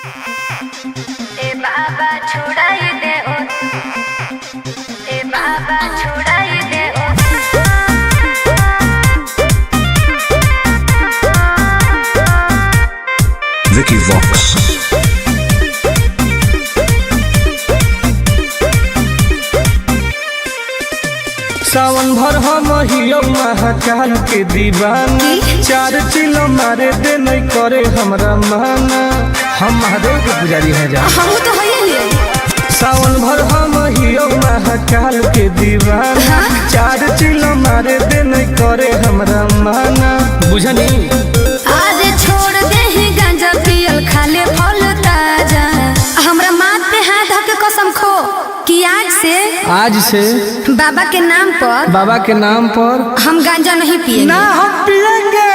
ए बाबा छुड़ाई दे ओ, ए बाबा छुड़ाई दे ओ। Vicky Vox. सावन भर हम हियो महाकाल के दीवानी, चार चिलो मारे दे नहीं करे हमरा माना। हम महादेव के पुजारी हैं जा। हम तो है सावन भर हम हियो महाकाल के दीवाना, चार चिलो मारे दे नहीं करे हमरा माना। बुझनी आज छोड़ दे ही गांजा पियल, खाले फल ताजा। हमरा माथ पे हाथ धके कसम खो कि आज से बाबा के नाम पर हम गांजा नहीं पिएंगे। ना हम पिएंगे।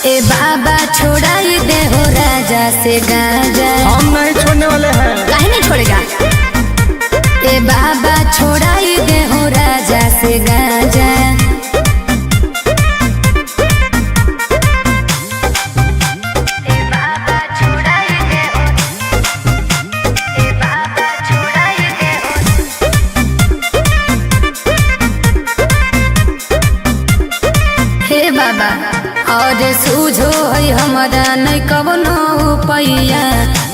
ए बाबा छोड़ाई दे हो राजा से गांजा। हम नहीं छोड़ने वाले हैं। काहे नहीं छोड़ेगा? ए बाबा छोड़ाई दे हो राजा से गांजा। बाबा और सूझो है हमारा नहीं कवनो पैया,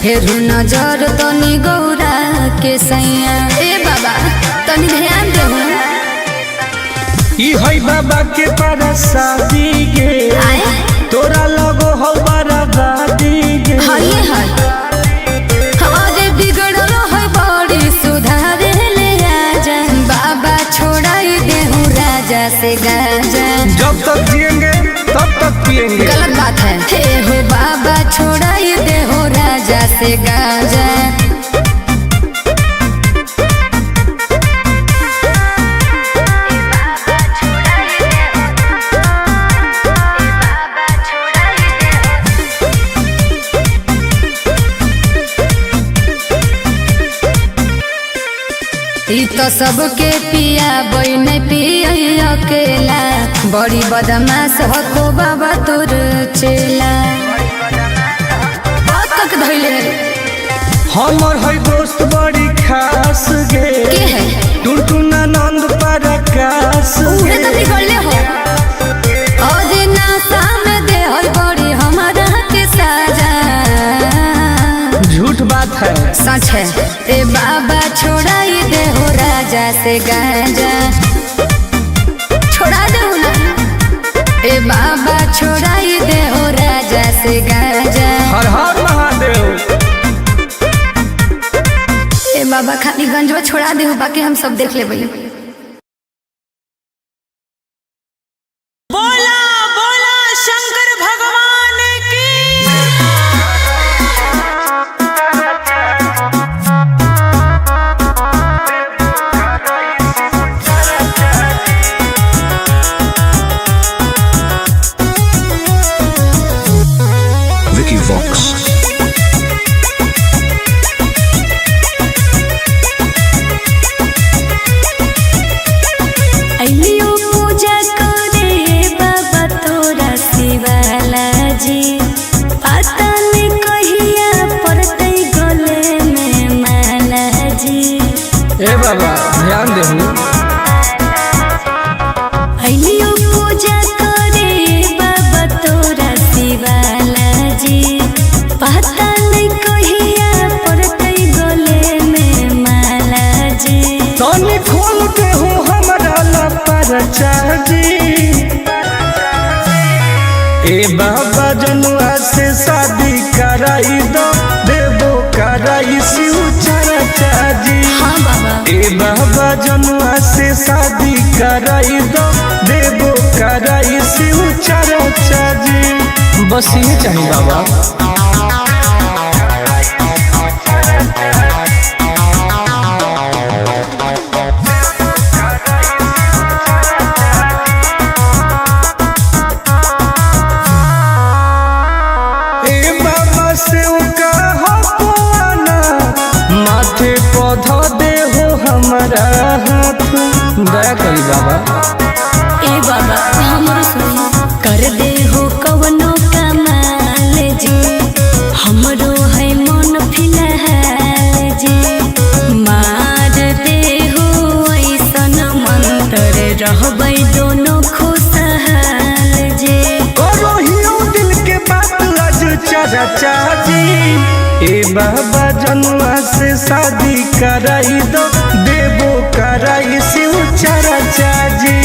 फिर नजर तनी गौरा के सैया। ए बाबा तनी ध्यान दे। ई है बाबा के परसादी गे, तोरा लगो हो बराबादी गे। हाय हाय हमारे बिगड़ल है बड़ी सुधारे ले आजा। बाबा छोड़ाई दे हूँ राजा से गांजा। जब तक जिएंगे तब तक पिएंगे। गलत बात है। हे हो बाबा छोड़ाई दे हो राजा से गांजा। ई तो सबके पिया बई नहीं पिया अकेला, बड़ी बदमाश हो बाबा तोर चेला। बात तक धइले हमर है दोस्त बड़ी खास गे, के है टुनटुना नंद परकाश उहे तो गे। बिगड़ले हो। और नासा में दे है बड़ी हमारा के साजा। झूठ बात है। सच है। ए बाबा छोड़ाई दे हो राजा से गांजा। छोड़ा दे ना। ए बाबा छोड़ाई दे हो राजा से गांजा। हर हर महादेव। ए बाबा खाली गंजवा छोड़ा दे हो, बाकी हम सब देख ले भाई। बोला बोला शंकर भगवान की। Vicky Vox. अइलियो पूजा करे बाबा तोरा शिवाला जी। पता नहीं कहिया पड़ते गले में माला जी। ए बाबा ध्यान देहु। अइलियो पूजा करे बाबा तोरा शिवाला जी। पता नहीं कहिया पड़ते गले में माला जी। तनी खोल के हो हमरा ला परचा जी। ए बाबा जनुआ से शादी कराई दो, देवो कराई शिव चर्चा जी। हाँ बाबा ए बाबा जनुआ से शादी कराई दो, देवो कराई शिव चर्चा जी। बस ये चाहिए बाबा। माथे पौधा दे हो हमारा हाथ, दया करी बाबा। ए बाबा हमरो सुन कर दे हो कवनो कमाल जी। हमरो है चारा चाची। ए बाबा जनुआ से शादी कराई दो, देवो कराई शिव चारा चाची।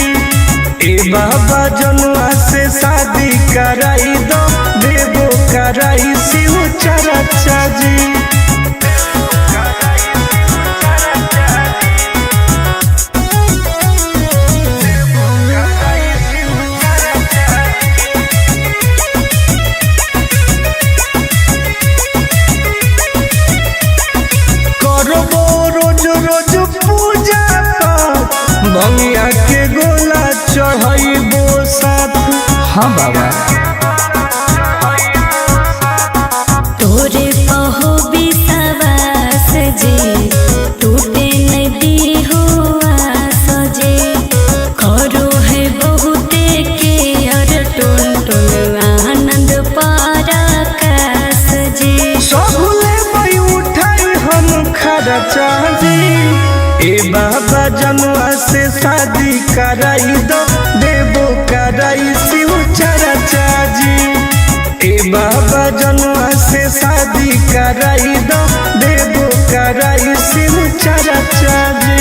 ए बाबा जनुआ से शादी कराई दो, देवो कराई शिव चारा चाची। भंगिया के गोला चढ़ाइबो साथ। हाँ बाबा तोरे पहो विश्वास जे टूटे नदी हुआ सजे। करो है बहुते के और टुन टुन आनंद पराकाश जे। सबले बई उठाई हम खरा चाची। ए बाबा जनुआ से शादी कराई दो, देवो कराई शिव चारा चाची। ए बाबा जनुआ से शादी कराई दो, देवो कराई शिव चारा चाची।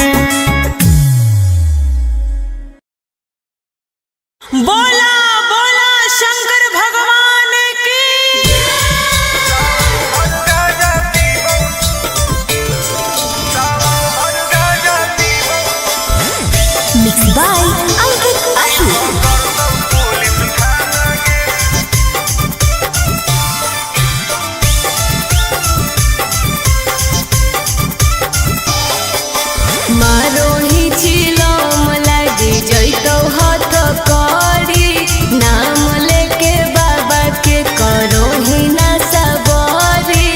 बोला बोला शंकर भगवान की। Mixed by Ankit Ahu. मारो ही चिलम लागी जइतो हाथ करी। नाम लेके बाबा के करो ही ना सबरी।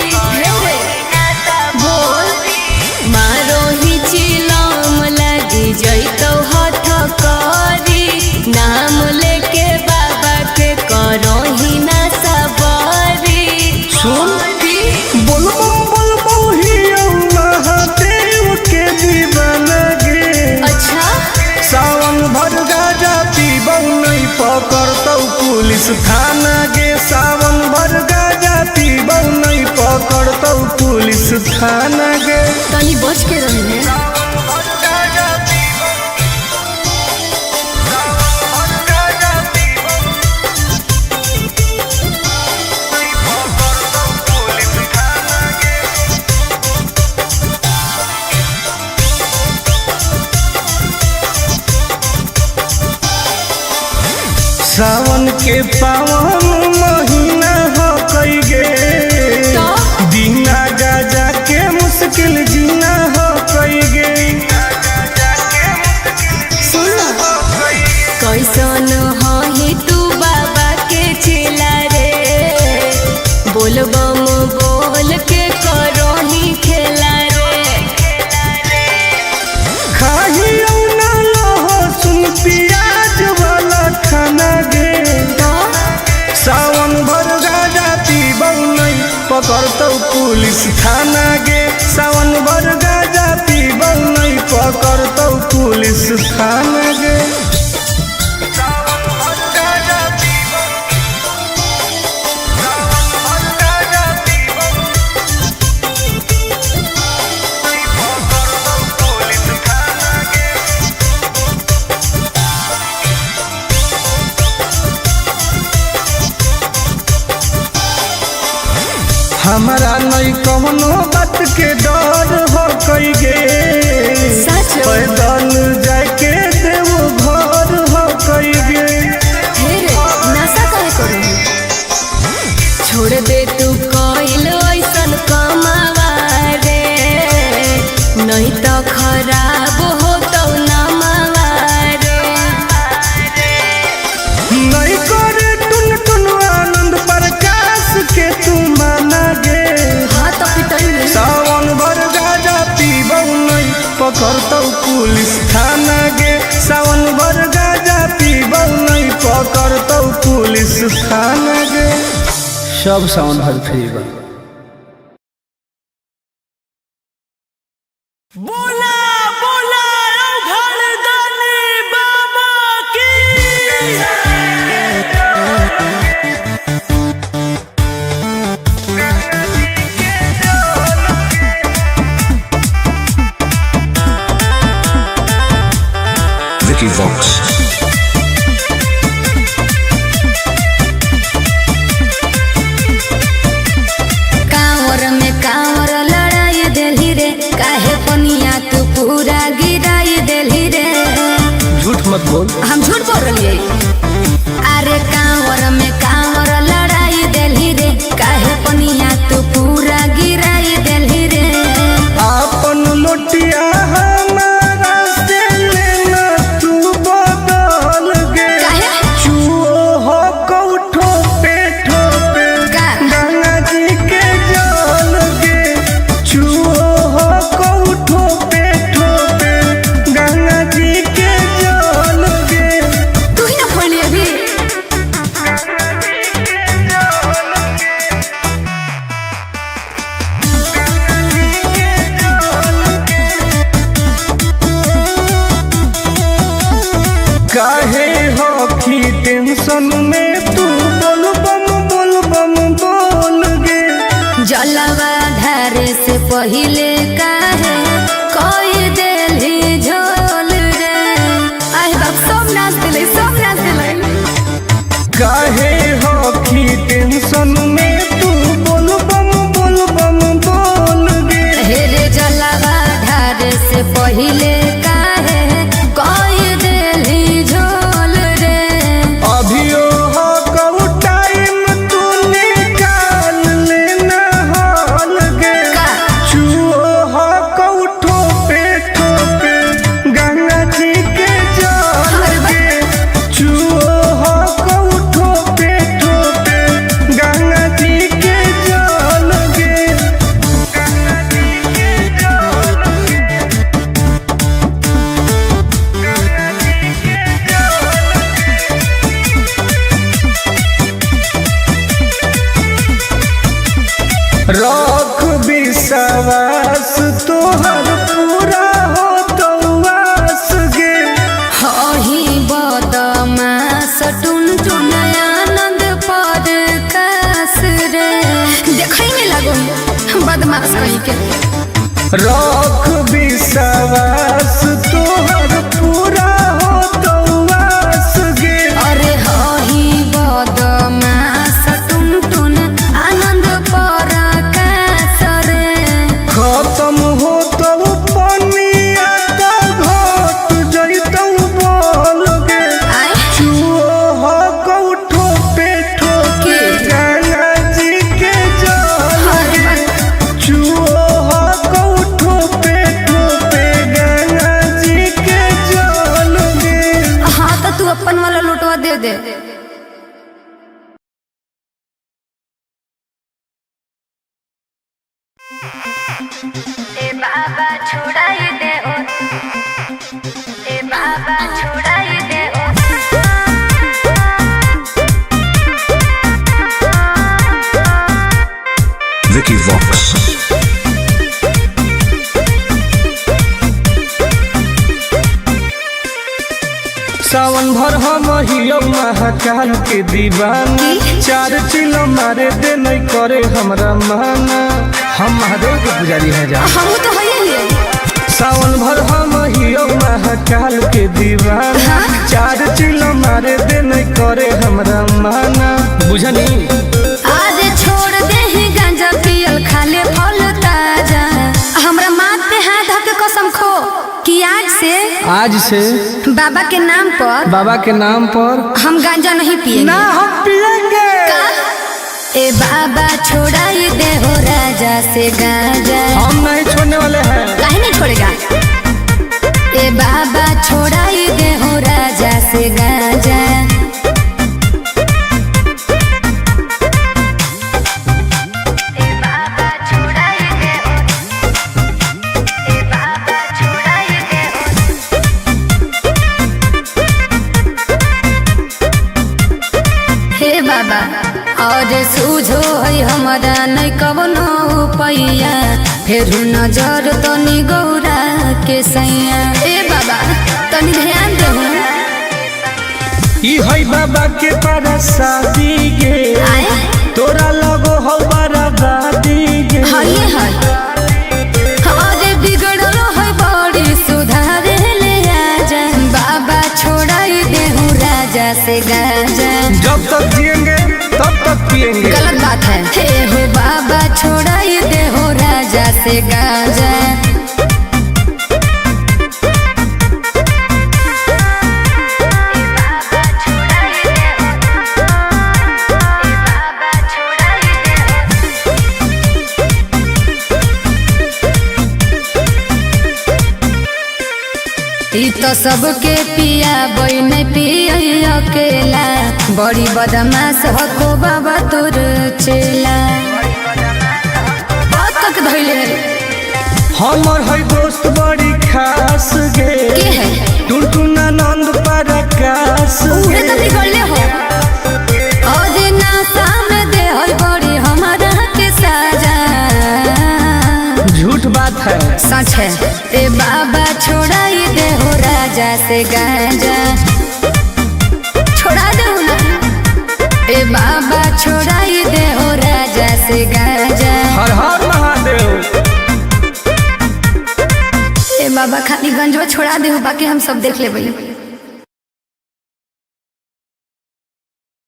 बोल मारो ही चिलम लागी जइतो हाथ करी। नाम लेके बाबा के करो ही ना सबरी। सुन बोल बोल बोल ही महादेव के दीवाना गे। अच्छा सावन भर गाजा पीबौ नहीं पकड़तौ पुलिस थाना गे। सावन भर गाजा पीबौ नहीं पकड़तौ पुलिस थाना गे। तनी बच के रहने। सावन के पावन महीना हो कई गे। बिना गाजा के मुश्किल जीना हो कई गे। कैसन ही तू बाबा के चेला रे। बोल बम बोल के करो ही खेला रे। खाही ना लहो सुन पियाज वाला खाना गे। सावन भर गाजा पीबौ नहीं पकड़तौ पुलिस थाना गे। सावन भर गाजा पीबौ नहीं पकड़तौ पुलिस थाना गे। हमारा नहीं कौनो बात के डर हो कई गे। सच पैदल जाके देवो घर हो कई गे। हे रे नशा काहे करू। छोड़ दे तू कइल ऐसन कमावा रे। नहीं तो खराब हो तो नमावा रे। नहीं करे टुन टुन आनंद प्रकाश के तू माना गे। हाँ तो पिटई सावन भर गाजा पीबौ नहीं पकड़तौ पुलिस थाना गे। सावन भर गाजा पीबौ नहीं पकड़तौ पुलिस थाना गे। सब सावन भर फ्री बा। बोला बोला घरदानी बाबा की। मत बोल। हम झूठ बोल रही है। अरे कांवर में कांवर लड़ाई देली रे, काहे पनिया तू पूरा गिराई देली रे। आपन लोटिया हमारा से लेना तू बदल गे। चुओ हो कौठो पे ठोपे गंगा जी के जल गे। चुओ हो कौठो पे ठोपे गंगा जी के जल गे। तू ही ना खोली अभी। काहे हो की टेंशन में तू बोल बम बोल गे। जलवा धारे से पहिले काहे कोई देली झोल रे। आए बाप सब नाच दिले, सब नाच दिले। काहे हो की टेंशन में तू बोल बम बोल गे। हे रे जलवा धारे से पहिले काहे कोई देली झोल रे। अभियो हो कऊ टाइम तू निकाल लेना हाल गे। चुओ हो कऊ ठोपे ठोपे गंगा जी के जल गे। चुओ हो कऊ ठोपे ठोपे गंगा जी के जल गे। गंगा जी के जल गे। गंगा जी के रख विश्वास तोहर पूरा हो तो वास गे। हही बदमाश टुन टुन आनंद पर कास रे। देखै में लागो बदमाश कहीं के। रख विश्वास तोहर पूरा हो तो वास गे। अरे हही बदमाश टुन टुन आनंद पर कास रे। खत्म हो तो पनिया तो घट जइतौ बोल गे। आए चुओ हो कौठो पे ठोके गंगा जी के जल गे। चुओ हो कौठो पे ठोके गंगा जी के जल गे। हाँ तो तू अपन वाला लुटवा दे दे। ए बाबा छुड़ाई दे ओ, ए बाबा छुड़ाई दे ओ। Vicky Vox. सावन भर हम हियो महाकाल के दीवाना। चार चिलो मारे दे नहीं करे हमरा माना। हम महादेव के पुजारी हैं जा। हम तो है ही। सावन भर हम हियो महाकाल के दीवाना। चार चिलो मारे दे नहीं करे हमरा माना। बुझनी आज छोड़ दे ही गांजा पियल खाले फल ताजा। हमरा माथ पे हाथ धर के कसम खो कि आज से बाबा के नाम पर हम गांजा नहीं पिएंगे। ना हम पिएंगे। ए बाबा छोड़ाई दे हो राजा से गांजा। हम नहीं छोड़ने वाले हैं। काहे नहीं छोड़ेगा। ए बाबा छोड़ाई दे हो राजा से गांजा। बाबा और सूझो है हमारा नहीं कवनो पैया। फिर नजर तनी गौरा के सैया। ए बाबा तनी ध्यान दे। ई है बाबा के परसादी गे। तोरा लगो हो बराबादी गे। हाय हाय हमारे बिगड़ल है बड़ी सुधारे ले आजा। बाबा छोड़ाई दे हूँ राजा से गांजा। जब तक जिएंगे तब तक पिएंगे। गलत बात है। हे हो बाबा छोड़ाई दे हो राजा से गांजा। तो सबके पिया बई नहीं पिया अकेला बड़ी बदमाश हको बाबा तोर चेला तक धैले हमर है दोस्त बड़ी खास गे के है टुनटुना नंद परकाश उहे तो बिगड़ले हो आज नासा में दे होई बड़ी हमारा के साजा झूठ बात है सच है ए बाबा छोड़ाई दे हो राजा से गांजा छोड़ा दे ना ए बाबा छोड़ाई दे हो राजा से गांजा हर हर महादेव ए बाबा खाली गंजवा छोड़ा दे हो बाकी हम सब देख लेबै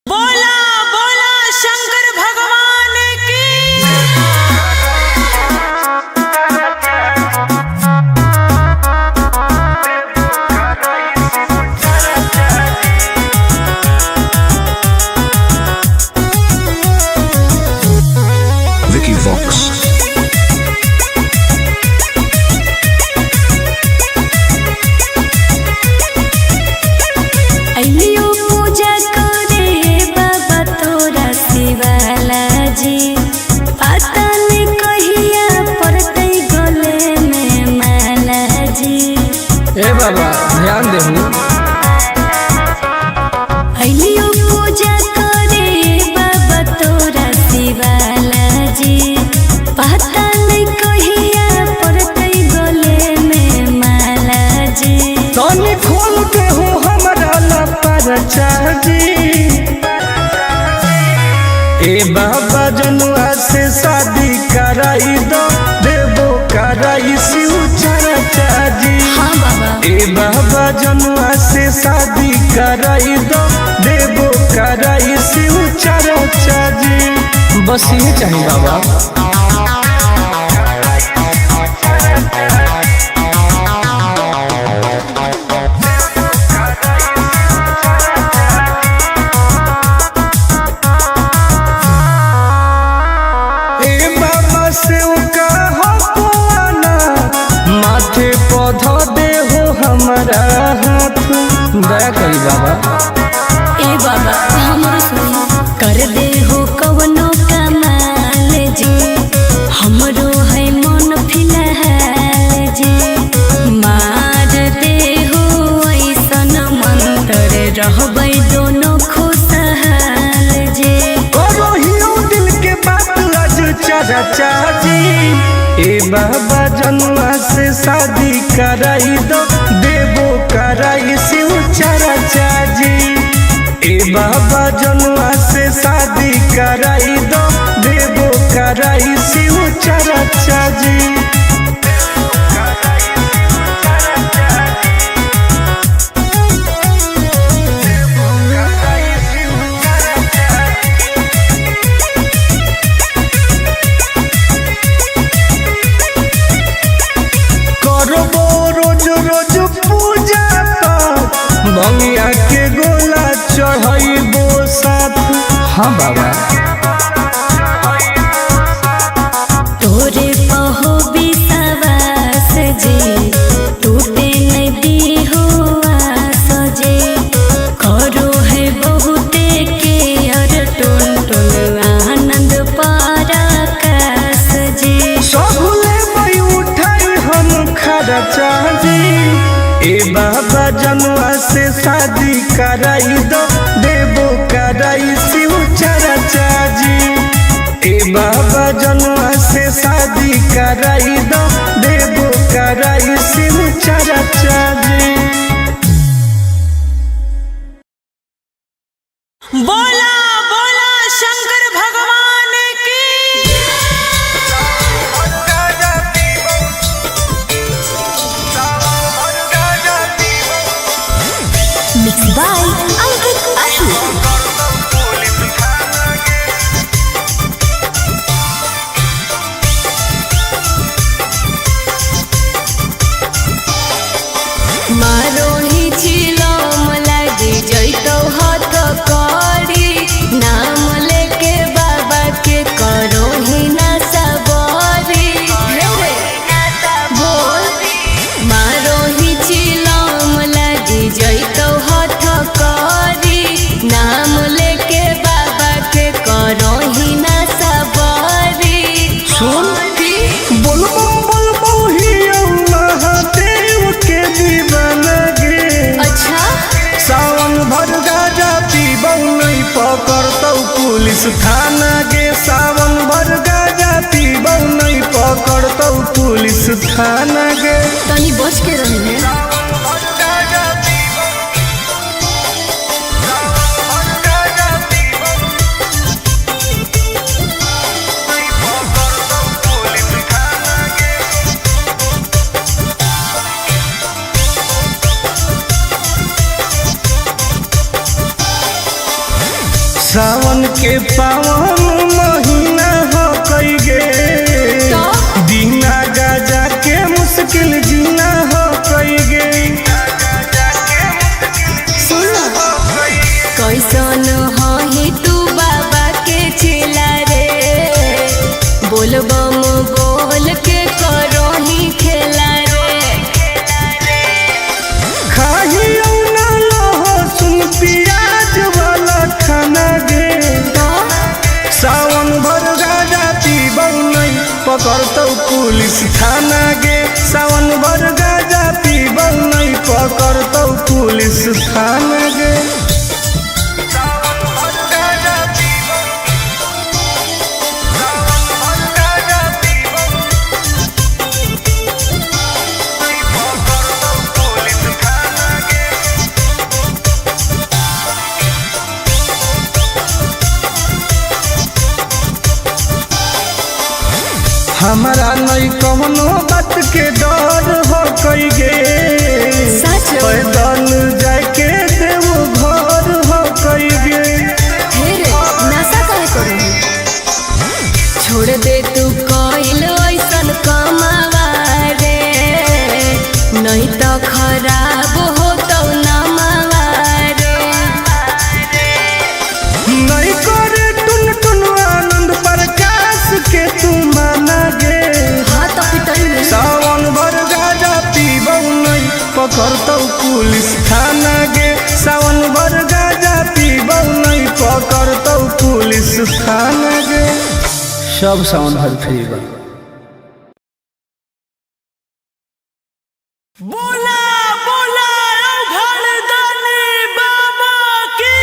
बोला बोला शंकर भगवान की Vicky Vox. अइलियो पूजा करे बाबा तोरा शिवाला जी पता नहीं कहिया पड़तै गले में माला जी ए बाबा ध्यान देहु अइलियो पूजा करे बाबा तोरा शिवाला जी पता नहीं कहिया पड़तै गले में माला जी तनी खोल के हो हमरा लपरचा जी ए बाबा जनुआ से शादी कराई दो देबो कराई शिव चर्चा जी हाँ बाबा ए बाबा जनुआ से शादी कराई दो देबो कराई शिव चर्चा जी बस ये चाहिए बाबा ए बाबा से का हवाना माथे पौधा दे हो हमारा हाथ दया करी बाबा ए बाबा हमरो सुन कर दे हो कवनो कमाल जी हमरो है मन फिलहाल जी मार दे हो ऐसन मंत्र रहबै दोनों खुशहाल जी करो हियो दिल के बात आज चर्चा जी ए बाबा जनुआ से शादी कराई दो देबो कराई शिव चर्चा जी ए बाबा जनुआ से शादी कराई दो देबो कराई शिव चर्चा जी करबो रोज रोज पूजा पाठ भंगिया के गोला चढ़ाइबो साथ हाँ बाबा तोरे पहो विश्वास जी टूटे नहीं दी हो आस जी करो है बहुते के अर टुन टुन आनंद पराकाश जी सबले मई उठाई हम खर्चा जी ए बाबा जनुआ से शादी कराई दो देबो कराई शिव चर्चा जी ए बाबा जनुआ से शादी कराई दो देबो कराई शिव चर्चा जी बोला बोला शंकर भगवान की मिक्स बाय अंकित अशु मारो ही छिलो मलाई जैतो हाथ करी थाना गे सावन भर गाजा पीबौ नहीं पकड़तौ पुलिस थाना गे। तनी बच के रही है। सावन के पावन महीना हो कई गे दीना गाजा के मुश्किल जीना हो कई गे। कैसन ही तू बाबा के चेला रे बोल बम बोल के करो ही खेला रे। खाही ना लहसुन प्याज वाला खाना गे सावन भर गाजा पीबौ नहीं पकड़तौ पुलिस थाना गे। सावन भर गाजा पीबौ नहीं पकड़तौ पुलिस थाना गे। हमारा नहीं कौनो बात के डर हो कई गे पैदल जाके देव घर हो कई गे। नशा काहे करू छोड़ दे तू कइल ऐसन कमावा रे नहीं तो खराब हो तो नमावा रे। नहीं करे टुन टुन आनंद प्रकाश के तू माना गे। हाँ तो पिटल सावन भर गाजा पीबौ नहीं पकड़तौ पुलिस थाना गे। सावन भर गाजा पीबौ नहीं पकड़तौ पुलिस थाना गे। सब सावन भर फ्री बा। बोला बोला घरदानी बाबा की।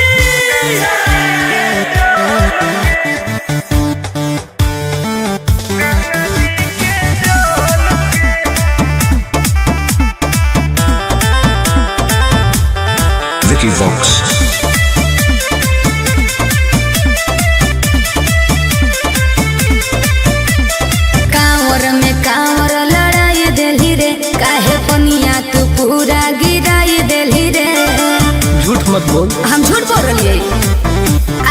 Vicky Vox. कांवर में कांवर लड़ाई देली रे काहे पनिया तू पूरा गिराई देली रे। झूठ मत बोल। हम झूठ बोल रही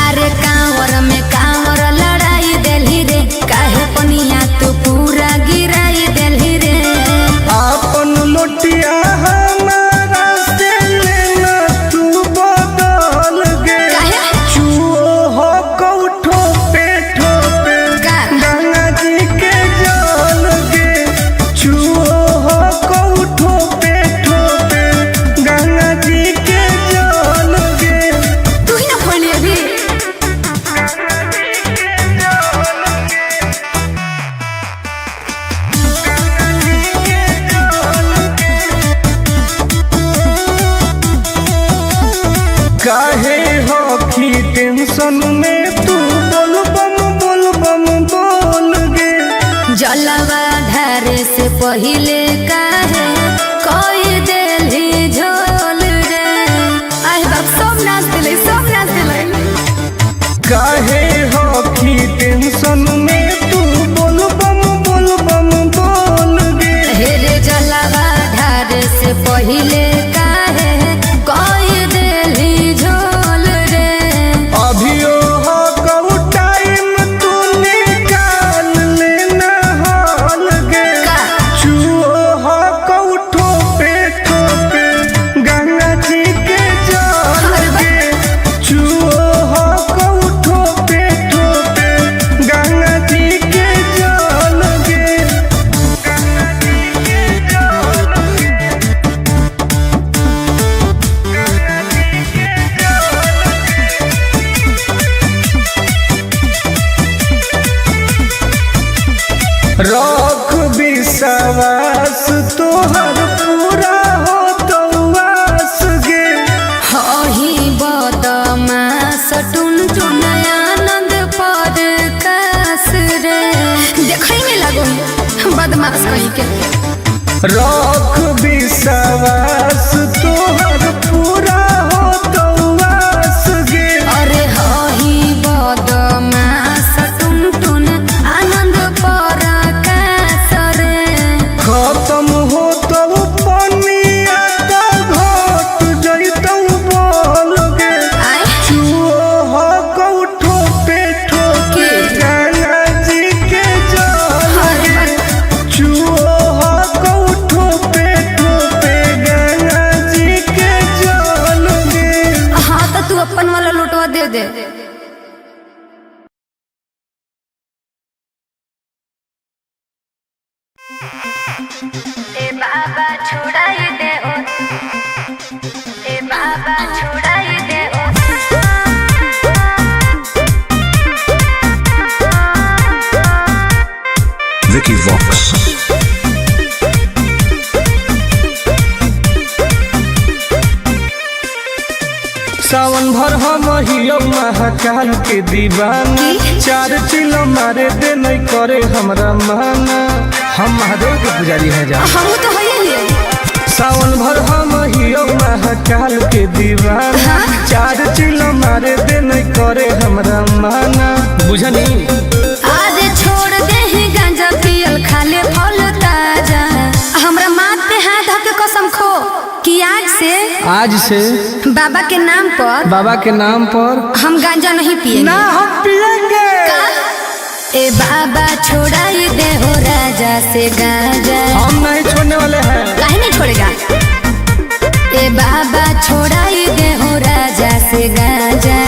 अरे कांवर में कांवर लड़ाई देली रे काहे पनिया तू पूरा गिराई देली रे। आपन लोटिया हमारा से लेना तू बदल गे। काहे? चुओ हो कौठो पे ठोपे का? गंगा जी के जल गे। चुओ हो कौठो पे ठोपे गंगा जी के जल गे। तू ही ना खोली अभी। काहे होखी टेंशन में तू बोल बम बोल गे। जलवा ढारे से पहिले काहे कोई देली झोल रे। आए बाप सब नाच दिले सब नाच दिले। काहे होखी टेंशन में तू बोल बम बोल गे। हेरे जलवा ढारे से पहिले काहे कोई देली झोल रे। अभियो हो कऊ टाइम तू निकाल लेना हॉल गे। का? चुओ हो कऊ ठोपे ठोपे गंगा जी के जल गे। चुओ हो कऊ ठोपे ठोपे गंगा जी के जल गे। रख विश्वास तोहर पूरा हो तो वास गे। हही बदमास टुन टुन आनंद बदमाश कहीं के। रख विश्वास तोहर पूरा हो तो वास गे। अरे हही बदमाश टुन टुन आनंद पराकाश रे। खत्म हो तो पनिया तो घट जइतौ बोल गे। आय चुओ हो कौठो पे ठोके गंगा जी के जल गे। चुओ हो कौठो पे ठोके गंगा जी के जल गे। हाँ तो तू अपन वाला लोटवा दे दे। ए बाबा छुड़ाई दे ओ, ए बाबा छुड़ाई दे ओ। Vicky Vox. सावन भर हम हियो महाकाल के दीवाना। चार चिलो मारे दे नहीं करे हमरा माना। हम महादेव के पुजारी हैं जा। हम तो है ही। सावन भर हम हियो महाकाल के दीवाना। चार चिलो मारे दे नहीं करे हमरा माना। बुझनी आज छोड़ दे ही गांजा पियल खाले फल ताजा। हमरा माथ पे हाथ धऽ के कसम खो कि आज से बाबा के नाम पर हम गांजा नहीं पिएंगे। ना हम पिएंगे। ए बाबा छोड़ाई दे हो राजा से गांजा। हम नहीं छोड़ने वाले हैं। काहे नहीं छोड़ेगा। ए बाबा छोड़ाई दे हो राजा से गांजा।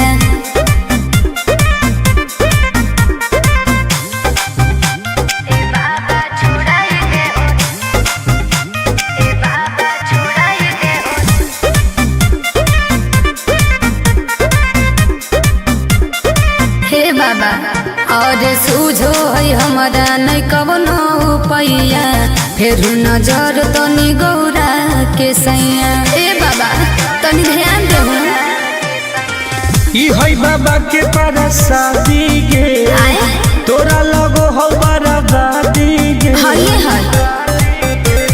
बाबा और सूझो है हमारा नहीं कवनो पैया। फिर नजर तनी गौरा के सैया। ए बाबा तनी ध्यान दे। ई है बाबा के परसादी गे। तोरा लगो हो बराबादी गे। हाय हाय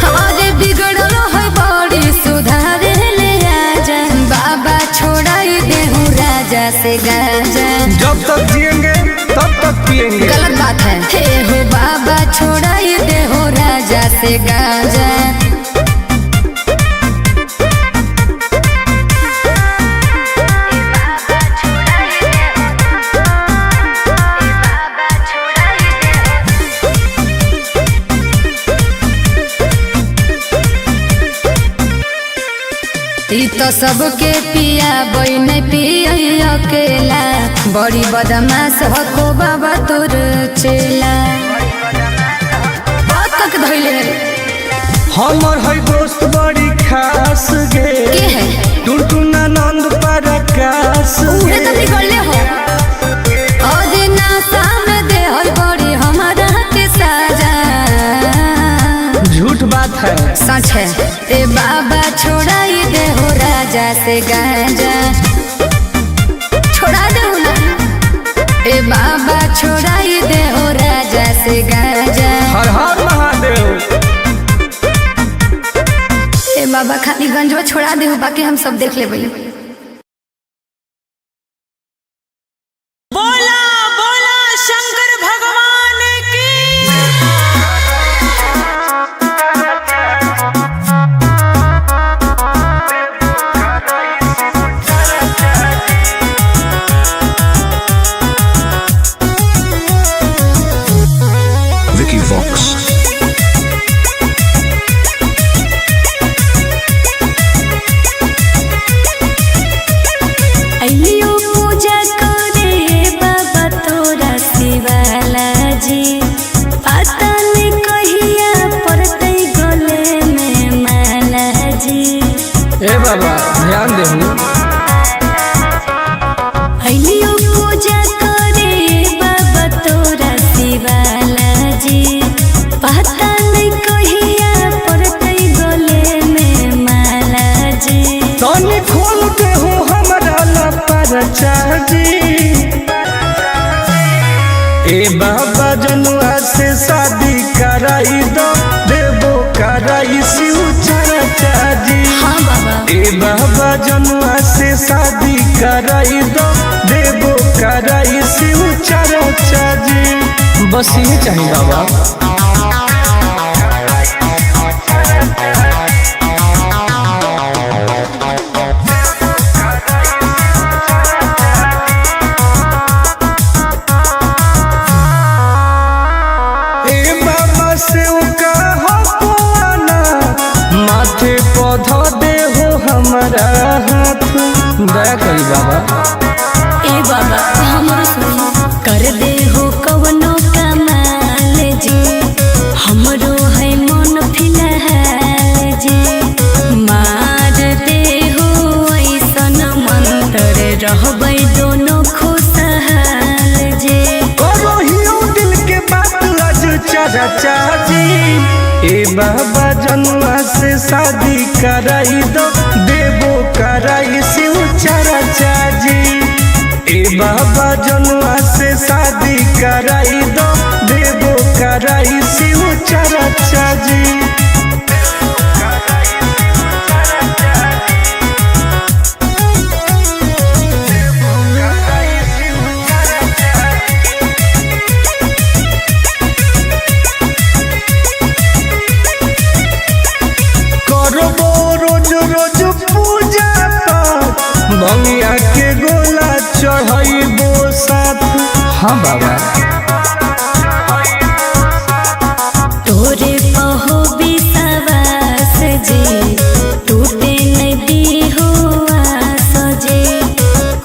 हमारे बिगड़ल है बड़ी सुधारे ले आजा। बाबा छोड़ाई दे हूँ राजा से गांजा। जब तक जिएंगे तब तक पिएंगे। गलत बात है। हे हो बाबा छोड़ाई दे हो राजा से गांजा। ई तो सबके पिया बई नहीं पिया अकेला। बड़ी बदमाश हो बाबा तोर चेला। बहुत तक धइले हमर है दोस्त बड़ी खास गे। के है टुनटुना नंद परकाश उहे तो बिगड़ले हो। और नासा में दे हो बड़ी हमारा के साजा। झूठ बात है। सच है। ए बाबा छोड़ाई दे हो राजा से गांजा। छोड़ा दे ना। ए बाबा छोड़ाई दे हो राजा से गांजा। हर हर महादेव। ए बाबा खाली गंजवा छोड़ा दे, बाकी हम सब देख लेबै। बोला बोला शंकर भगवान की। Vicky Vox. अइयो पूजा करे बाबा तोरा शिवाला जी। पता नहीं कहिया पड़ते गले में माला जी। ए बाबा ध्यान दे। अइयो पूजा करे बाबा तोरा शिवाला जी। बाबा जनुआ से शादी कराई दो देबो कराई शिव चर्चा जी। हाँ बाबा। ए बाबा जनुआ से शादी कराई दो देबो कराई शिव चर्चा जी। बस ये चाहिए बाबा। माथे पौधा दे हो हमारा हाथ दया करी बाबा। ए बाबा हमरो सुन कर दे हो कवनो कमाल जी हमरो है मन फिलहाल जी मार दे हो ऐसन मंत्र रहबै दोनों खुशहाल जी। करो हियो दिल के बात आज चर्चा जी। ए बाबा जनुआ से शादी कराई दो देबो कराई शिव चर्चा जी। ए बाबा जनुआ से शादी कराई दो देबो कराई शिव चर्चा जी। भंगिया के गोला चढ़ाइबो साथ। हाँ बाबा। तोरे पहो विश्वास जी टूटे नदी हो आस जी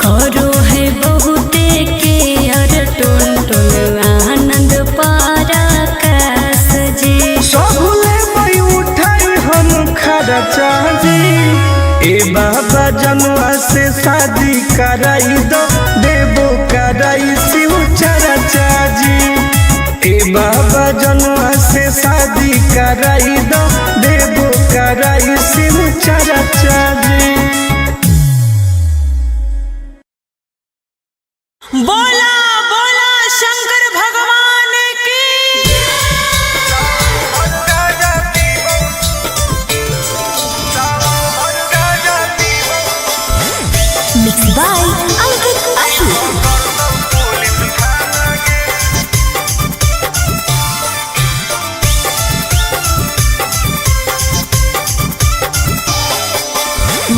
करो है बहुते के अर टुन टुन आनंद पराकाश जी। सबले मई उठाई हम खर्चा जी। ए बाबा जनुआ से शादी कराई दो देबो कराई शिव चर्चा जी। ए बाबा जनुआ से शादी कराई दो देबो कराई शिव चर्चा जी। बोला बोला शंकर भगवान की। Mix by Ankit Ashu.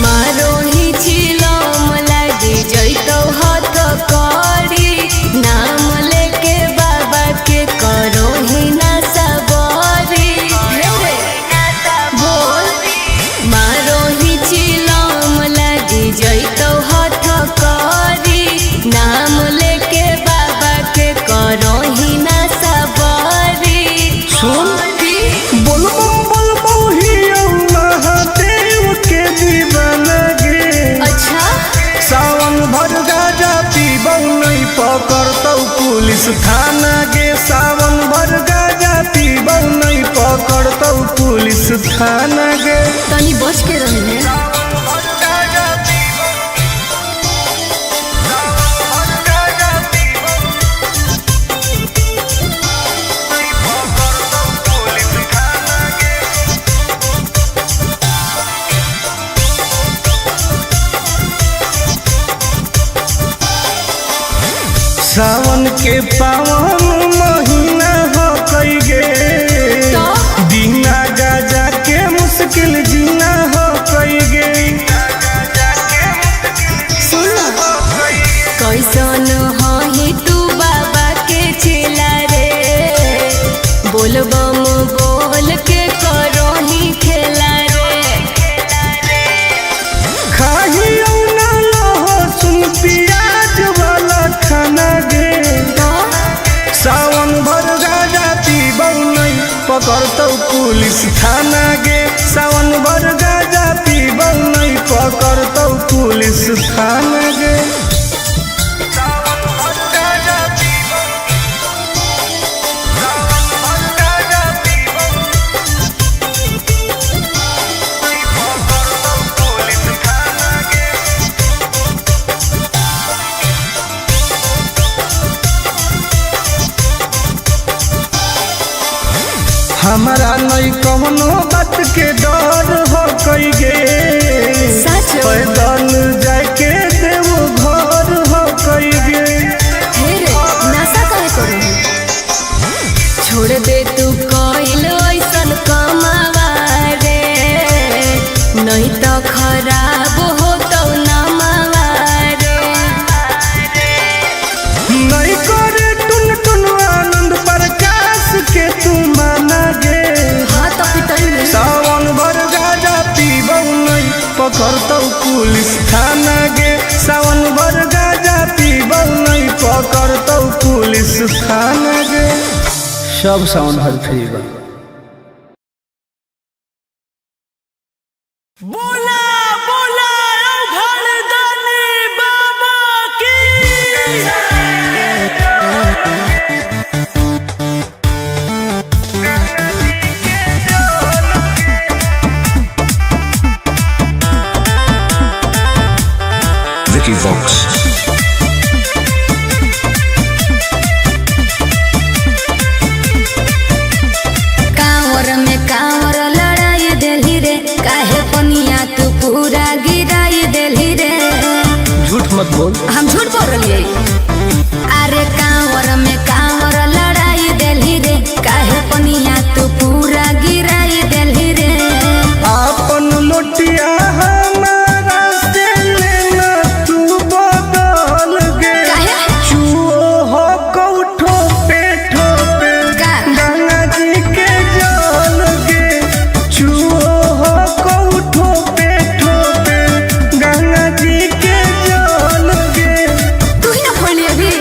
मारो ही छिलो मलाई जैतो हाथ करी नाम लेके बाबा के करो ही ना सबरी बोल मारो ही छिलो मलाई जैतो हाथ करी नाम लेके बाबा के करो ही ना सबरी। सुन बोलबो हियो महादेव के दीवाना गे। अच्छा सावन भर गाजा पीबौ नहीं पकड़तौ पुलिस थाना गे। सावन भर गाजा पीबौ नहीं पकड़तौ पुलिस थाना गे। तनी बच के रही है। सावन के पावन महीना हो कई गे दीना गाजा के मुश्किल जीना हो कई गे। कैसन ही तू बाबा के चेला रे बोलबम बोल के करो ही खेला रे। खाहियो ना लहसुन प्याज वाला खाना गे। सावन भर गाजा पीबौ नहीं पकड़तौ पुलिस थाना गे। सावन भर गाजा पीबौ नहीं पकड़तौ पुलिस थाना गे। हमारा नहीं कौनो बात के डर हो कई गे सच पैदल जाके देव घर हो कई गे नशा काहे करू छोड़ दे तू कोइल ऐसन कमावा रे नहीं तो खराब हो तो नमावा रे नहीं करे टुन टुन आनंद प्रकाश के तू माना गे हाँ तो पिटल सावन भर गाजा पीबौ नहीं पकड़तौ पुलिस थाना गे सावन भर गाजा पीबौ नहीं पकड़तौ पुलिस थाना गे सब सावन भर फ्री बा। बोला बोला घरदानी बाबा की Vicky Vox. कांवर में कांवर लड़ाई देली रे काहे पनिया तू पूरा गिराई देली रे झूठ मत बोल हम झूठ बोल रही अरे कांवर में कांवर लड़ाई देली रे काहे पनिया तू पूरा गिराई देली रे आपन लोटिया हमारा से लेना तू बदल गे काहे चुओ हो कौठो पे ठोपे का गंगा जी के जल गे चुओ हो कौठो पे ठोपे गंगा जी के जल गे तू ही ना खोली अभी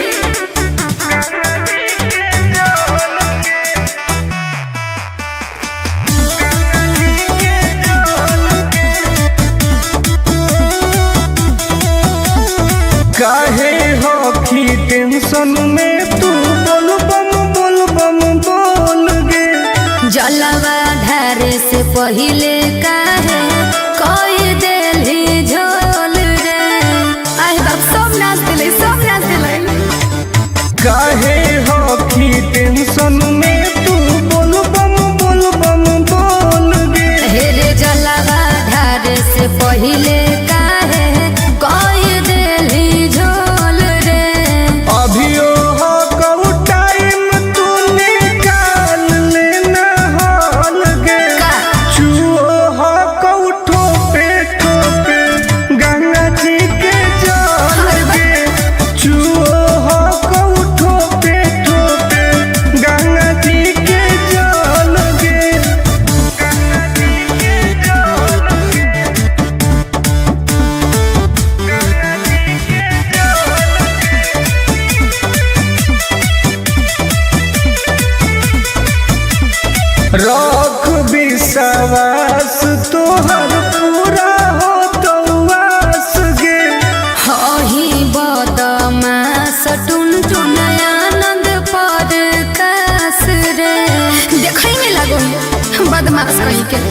काहे हो की टेंशन में तू बोल बम बोल गे जलवा ढारे से पहिले काहे कोई देली झोल रे आई बाप सब नाच दिले काहे हो की टेंशन में तू बोल बम बोल गे हेरे जलवा ढारे से पहिले काहे कोई देली झोल रे अभियो हो कऊ टाइम तू निकाल लेना हॉल गे का चुओ हो कऊ ठोपे ठोपे गंगा जी के जल गे चुओ हो कऊ ठोपे ठोपे गंगा जी के जल गे गंगा जी के जल गे रख विश्वास तोहर पूरा हो तो वास गे हही बदमास टुन टुन आनंद पर कास रे देखै में लागो बदमाश कहीं के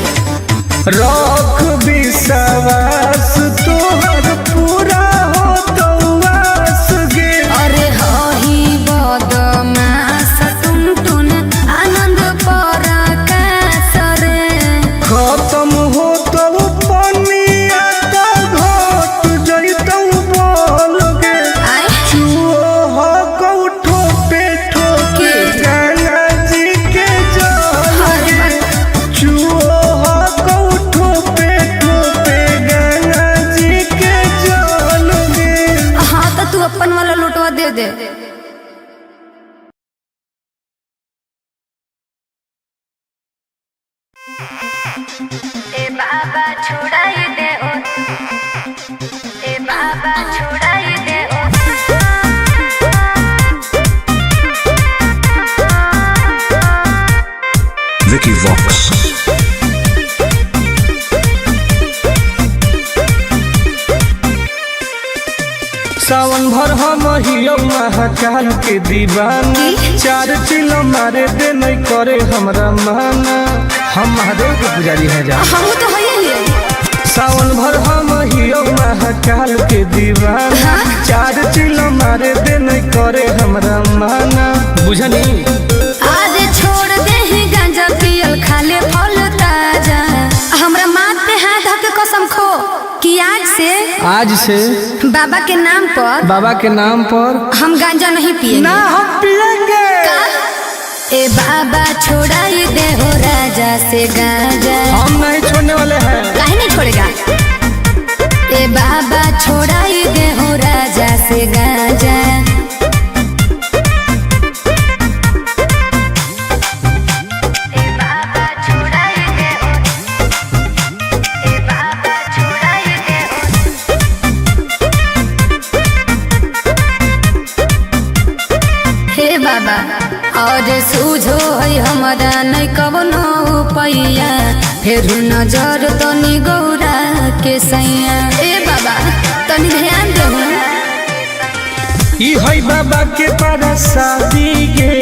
रख विश्वास तोहर पूरा हो तो वास गे अरे हही बदमाश टुन टुन आनंद पर कास रे खत्म हो तो पनिया तो घट जइतौ बोल गे आय चुओ हो कौठो पे ठोके गंगा जी के जल गे चुओ हो कौठो पे ठोके गंगा जी के जल गे हाँ तो तू अपन वाला लुटवा दे दे ए बाबा छुड़ाई दे ओ ए बाबा छुड़ाई दे ओ Vicky Vox. सावन भर हम हियो महाकाल के दीवाना चार चिलो मारे दे नहीं करे हमरा माना हम महादेव के पुजारी है जा हम तो होइए लिए सावन भर हम हियो महाकाल के दीवाना चार चिलो मारे दे नहीं करे हमरा माना बुझनी आज छोड़ दे ही गांजा पियल आज से बाबा के नाम पर हम गांजा नहीं पिएंगे। ना हम पिएंगे। ए बाबा छोड़ाई दे हो राजा से गांजा। हम नहीं छोड़ने वाले हैं। काहे नहीं छोड़ेगा? ए बाबा छोड़ाई दे हो राजा से गांजा। हे बाबा और सूझो है हमारा नहीं कवनो पैया, फिर नजर तनी गौरा के सैया। ए बाबा तनी ध्यान दो। ई है बाबा के पारा शादी गे,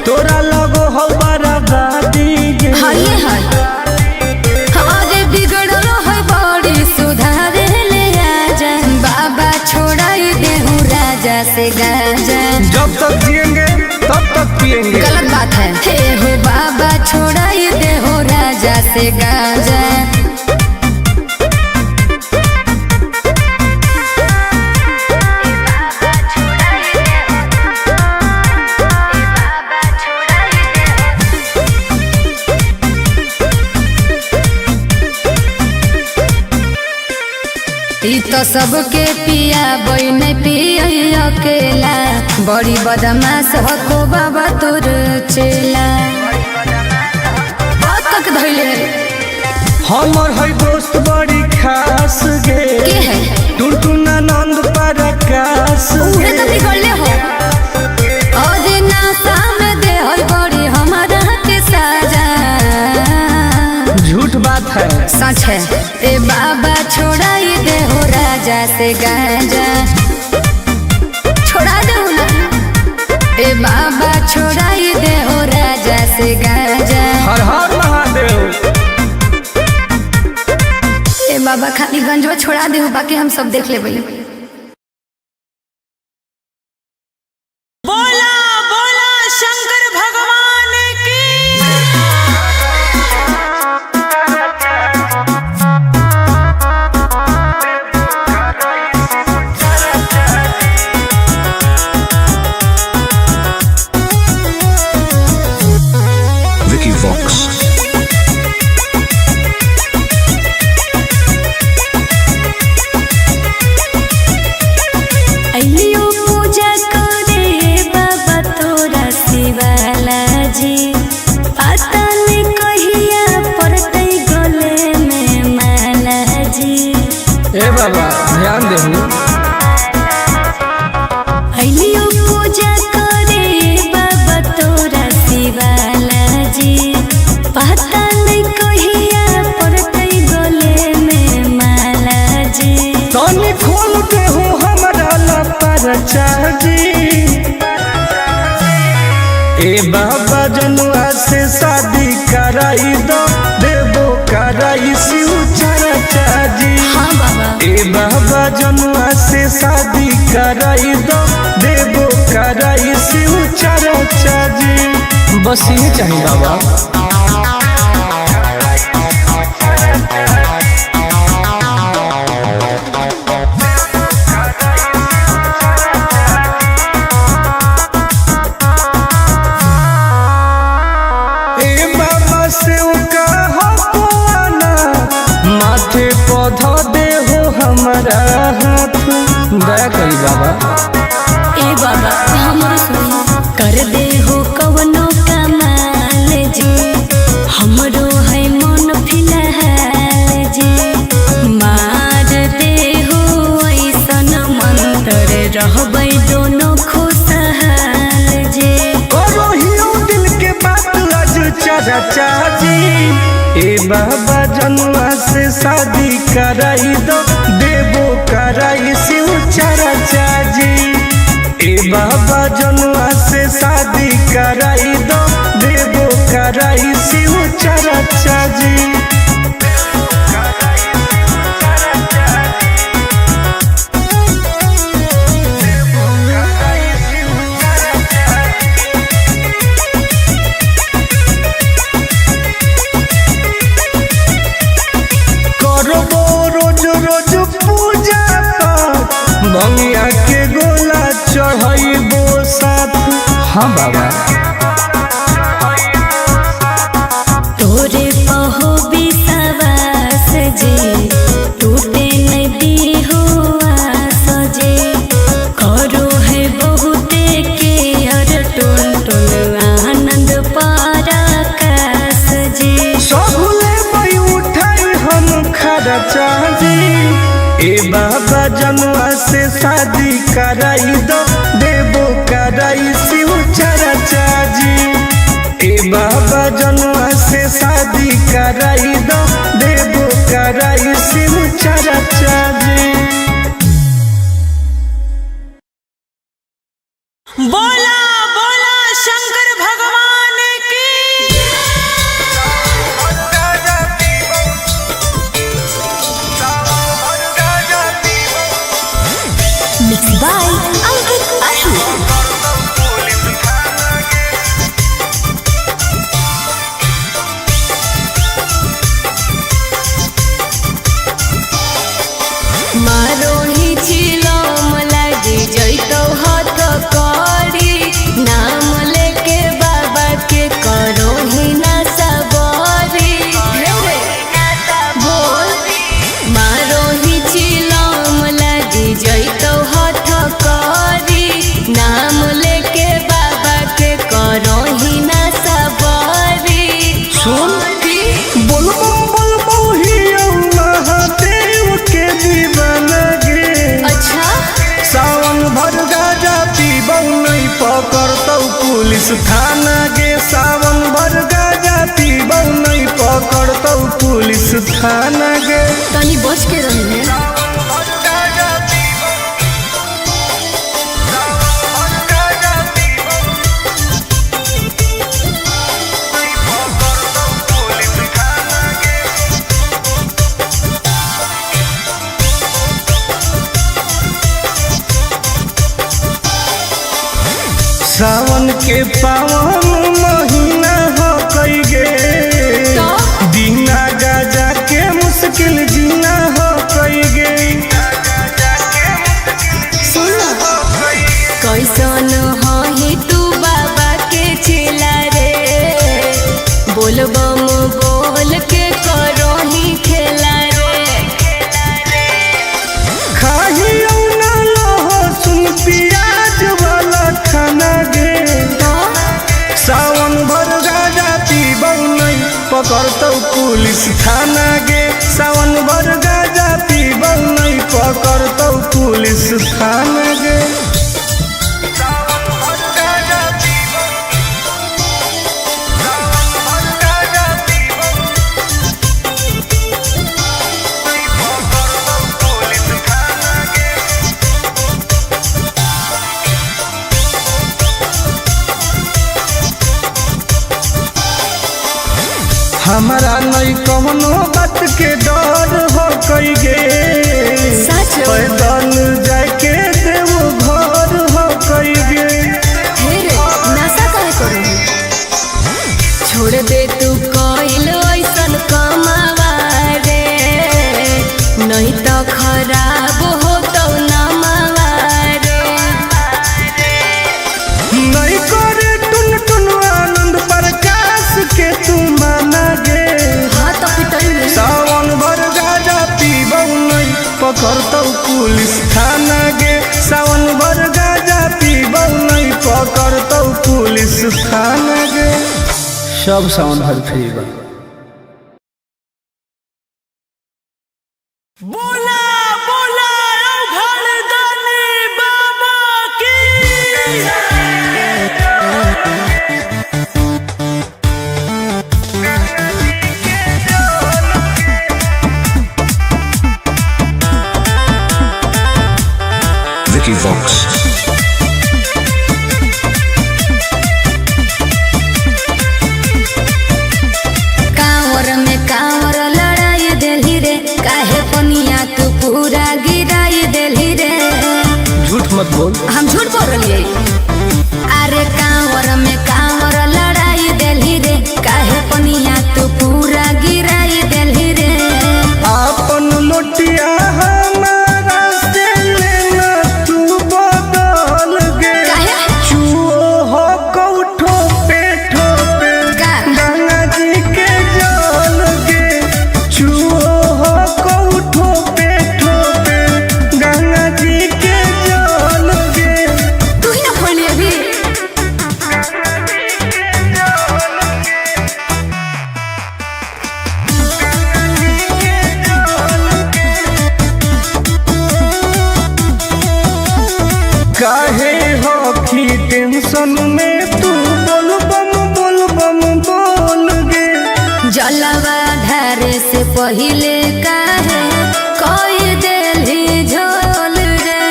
तोरा लगो हो बराबादी गे। हाय अरे बिगड़लो है बड़ी सुधारे ले आजा। बाबा छोड़ाई दे हूँ राजा से गांजा। जब तक जिएंगे तब तक पिएंगे। गलत बात है। हे हो बाबा छोड़ाई दे हो राजा से गांजा। ई तो सबके पिया बई नहीं पिया अकेला, बड़ी बदमाश हो को बाबा तोर चेला। बात कक धइले हमर है दोस्त बड़ी खास गे। के है? टुनटुना नंद प्रकाश उहे तो बिगड़ले हो। और नासा में दे है बड़ी हमारा के साजा। झूठ बात है। सच है। ए बाबा छोड़ाई दे हो राजा से गांजा। छोड़ा दे ना। ए बाबा छोड़ाई दे हो राजा से गांजा। हर हर महादेव। ए बाबा खाली गंजवा छोड़ा दे हो, बाकी हम सब देख ले भाई। बोला बोला शंकर भगवान की। Vicky Vox. अइयो पूजा करे बाबा तोरा शिवाला जी। पता नहीं कहिया पड़ते गले में माला जी। ए बाबा ध्यान देहु। अइयो पूजा करे बाबा तोरा शिवाला जी। पता नहीं कहिया पड़ते गले में माला जी। तनी खोल के हो हमरा लपरचा जी। ए बाबा जनुआ से शादी कराई दो, देवो कराई शिव चर्चा जी। हाँ बाबा। ए बाबा जनुआ से शादी कराई दो, देवो कराई शिव चर्चा जी। बस ये चाहिए बाबा। माथे पौधा दे हो हमारा हाथ, दया करी बाबा। ए बाबा हमरो सुनी कर दे हो कवनो कमाल जी। हमरो है मन फिलहाल जी। मार दे हो ऐसन मंत्र रहबै दोनों खुशहाल जी। करो हियो दिल के बात आज चर्चा जी। ए बाबा जनुआ से शादी कराई दो, देवो कराई शिव चर्चा जी। ए बाबा जनुआ से शादी कराई दो, देवो कराई शिव चर्चा जी। रोज रोज पूजा मंगिया के गोला चढ़ाइबो साथ। हाँ बाबा तोरे पहो विश्वास जे टूटे नहीं दी हुआ सजे करो है बहुते के और टुन टुन आनंद पराकाश जे सबले बई उठाई हम खरा चाहजी। ए बाबा जनुआ से शादी कराई दो देवो कराई शिव चरा चाजी। ए बाबा जनुआ से शादी कराई दो देवो कराई शिव चरा चाजी। बोला बोला शंकर भगवान की। Mix by Ankit Ashu. मारो ही चिलम लागी जइतो हाथ करी नाम लेके बाबा के करो ही ना सबरी बोल मारो ही चिलम लागी जइतो हाथ करी नाम लेके बाबा के करो ही ना सबरी सुन बोलबो ही महादेव के दीवाना गे। अच्छा सावन भर गाजा पीबौ नहीं पकड़तौ पुलिस थाना गे। सावन भर गाजा पीबौ नहीं पकड़तौ पुलिस थाना गे। तनी बच के रही है। सावन के पावन महीना हो कई गे दीना गाजा के मुश्किल जीना हो कई गे। कैसन ही तू बाबा के चेला रे बोलबम बोल के करो ही खेला रे खाही ना लहो सुन प्याज वाला खाना गे। सावन भर गाजा पीबौ नहीं पकड़तौ पुलिस थाना गे। सावन भर गाजा पीबौ नहीं पकड़तौ पुलिस थाना गे। हमारा नहीं कौनो बात के डर हो कई गे सच पैदल जाके देव घर हो कई गे। नशा काहे करो छोड़ दे तू कइल ऐसन कमावा रे नहीं तो खराब हो तो नमावा रे नहीं करे टुन टुन आनंद प्रकाश के तू माना गे। हाँ तो पिटाई में सावन भर गाजा पीबौ नहीं पकड़तौ पुलिस थाना गे। सावन भर गाजा पीबौ नहीं पकड़तौ पुलिस थाना गे। सब सावन भर फ्री बा। बोला बोला घरदानी बाबा की। Vicky Vox. कांवर में कांवर लड़ाई देली रे काहे पनिया तू पूरा गिराई देली रे। झूठ मत बोल। हम झूठ बोल रही अरे कांवर में कांवर लड़ाई देली रे काहे पनिया तू पूरा गिराई देली रे। अपन लोटिया हमारा से लेना जलवा ढारे से पहिले काहे कोई देली झोल रे।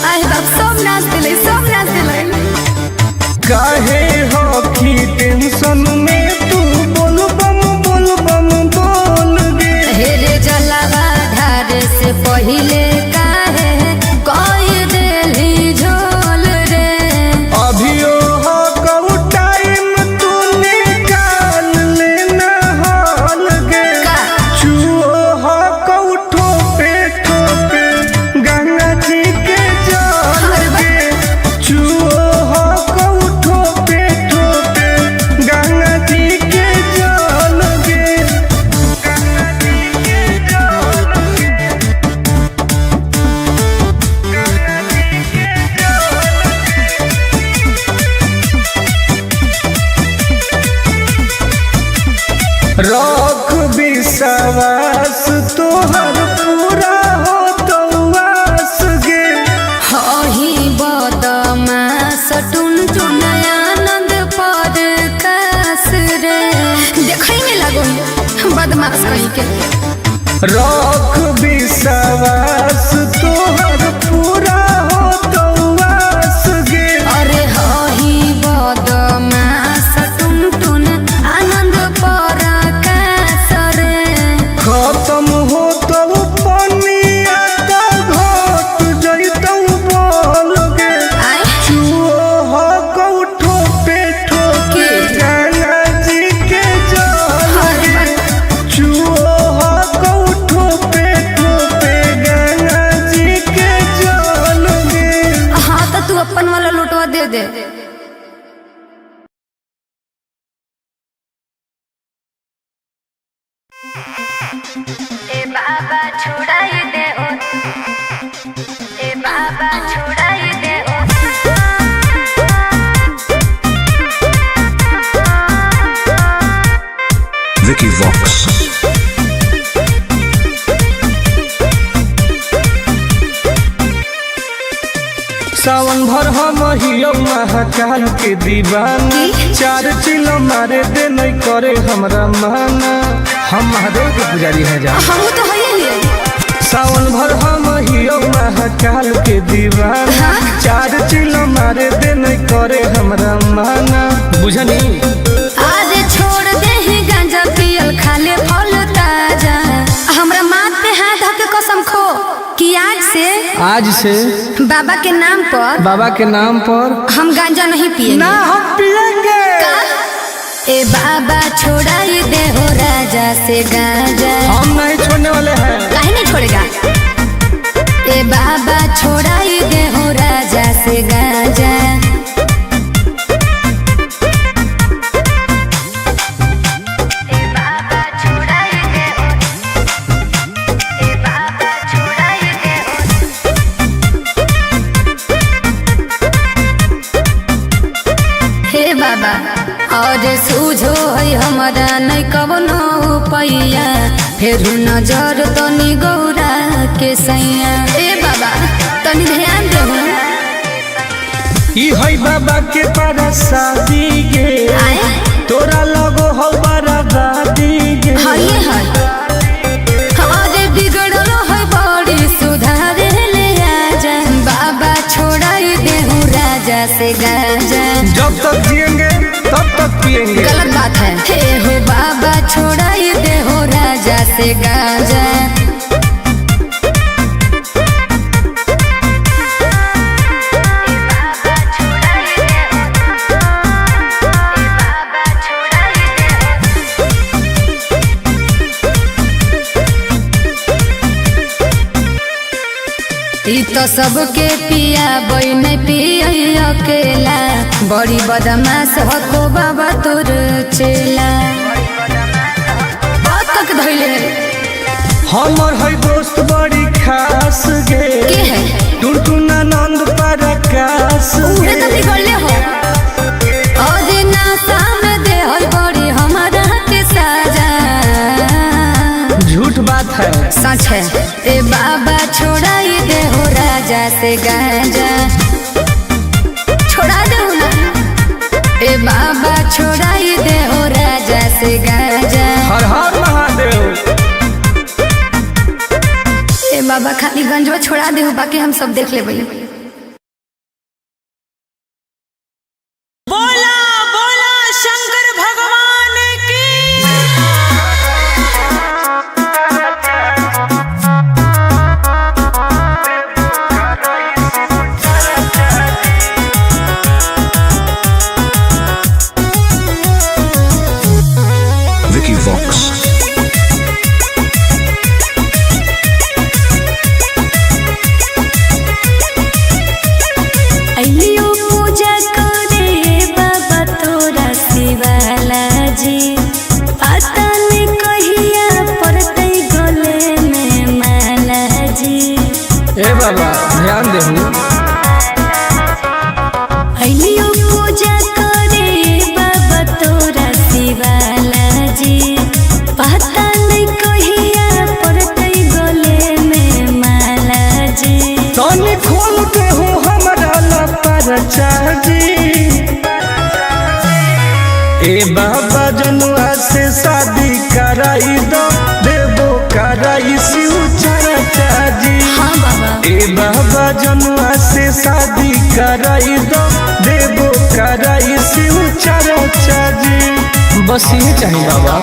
आई बाप सब नाच दिले काहे हो की टेंशन में तू बोल बम बोल गे। हे रे जलवा ढारे से पहिले काहे कोई देली झोल रे। अभियो हो कऊ टाइम तू निकाल लेना हाल गे। चुओ हो कऊ ठोपे गंगा जी के जल गे। चुओ हो कऊ ठोपे गंगा जी के जल गे। गंगा जी के जल गे। गंगा जी के रख विश्वास तोहर पूरा हो तो वास गे। हही बदमाश टुन आनंद पर कास रे। देखै में लागो बदमाश कहीं के। रख विश्वास तोहर पूरा हो तो वास गे। अरे हही बदमाश टुन आनंद पर कास रे। खत्म हो तो पनिया का घट जैतौ बोल गे। आय चुओ हो कऊ ठोपे गंगा जी के जल गे। चुओ हो कऊ ठोपे गंगा जी के जल गे। हाँ तो तू अपन वाला लुटवा दे दे। ए बाबा छुड़ाई दे ओ, ए बाबा छुड़ाई दे ओ। Vicky Vox. सावन भर हम हियो महाकाल के दीवाना। चार चिलो मारे दे नहीं करे हमरा माना। हम महादेव के पुजारी हैं जा। हम तो है ही। सावन भर हम हियो महाकाल के दीवाना। चार चिलो मारे दे नहीं करे हमरा माना। बुझनी आज छोड़ दे ही गांजा पियल खाले फल ताजा। हमरा माथ पे हाथ धके कसम खो कि आज से बाबा के नाम पर हम गांजा नहीं पिएंगे। ना हम पिएंगे। ए बाबा छोड़ाई दे हो राजा से गांजा। हम नहीं छोड़ने वाले हैं। काहे नहीं छोड़ेगा। ए बाबा छोड़ाई दे हो राजा से गांजा। बाबा और सूझो है हमारा नहीं कवनो पैया। फिर नजर तनी गौरा के सैया। ए बाबा तनी ध्यान देहु। ई है बाबा के पारा शादी गे। तोरा लगो हो बराबादी गे। हाय अरे बिगड़लो है बड़ी सुधारे ले आजा। बाबा छोड़ाई देहु राजा से गांजा। जब तक जिएंगे तब तक पिएंगे। गलत बात है। हे हो बाबा छोड़ाई दे हो राजा से गांजा। ई तो सबके पिया बई नहीं पिया अकेला। बड़ी बदमाश हो बाबा तोर चेला। बात तक धइले हमर है दोस्त बड़ी खास गे। के है टुनटुनानंद पराकाश उहे तो बिगड़ले हो। और नासा में दे हो बड़ी हमारा के साजा। झूठ बात है सच है। ए बाबा छोड़ाई दे हो राजा से गांजा। छोड़ा दे ना। ए बाबा छोड़ाई दे हो राजा से गांजा। हर बाबा खाली गंजवा छोड़ा दे, बाकी हम सब देख ले भाई। बोला बोला शंकर भगवान की। Vicky Vox. अइयो पूजा करे बाबा तोरा शिवाला जी, पता नहीं कहिया पड़ते गले में माला जी। ए बाबा ध्यान देहु। अइयो पूजा करे बाबा तोरा शिवाला जी, पता नहीं कहिया पड़ते गले में माला जी। तनी खोल के हो हमरा लपरचा जी। ए बाबा जनुआ से शादी कराई दो, देबो कराई शिव चर्चा जी। हाँ बाबा। ए बाबा जनुआ से शादी कराई दो, देबो कराई शिव चर्चा जी। बस ये चाहिए बाबा।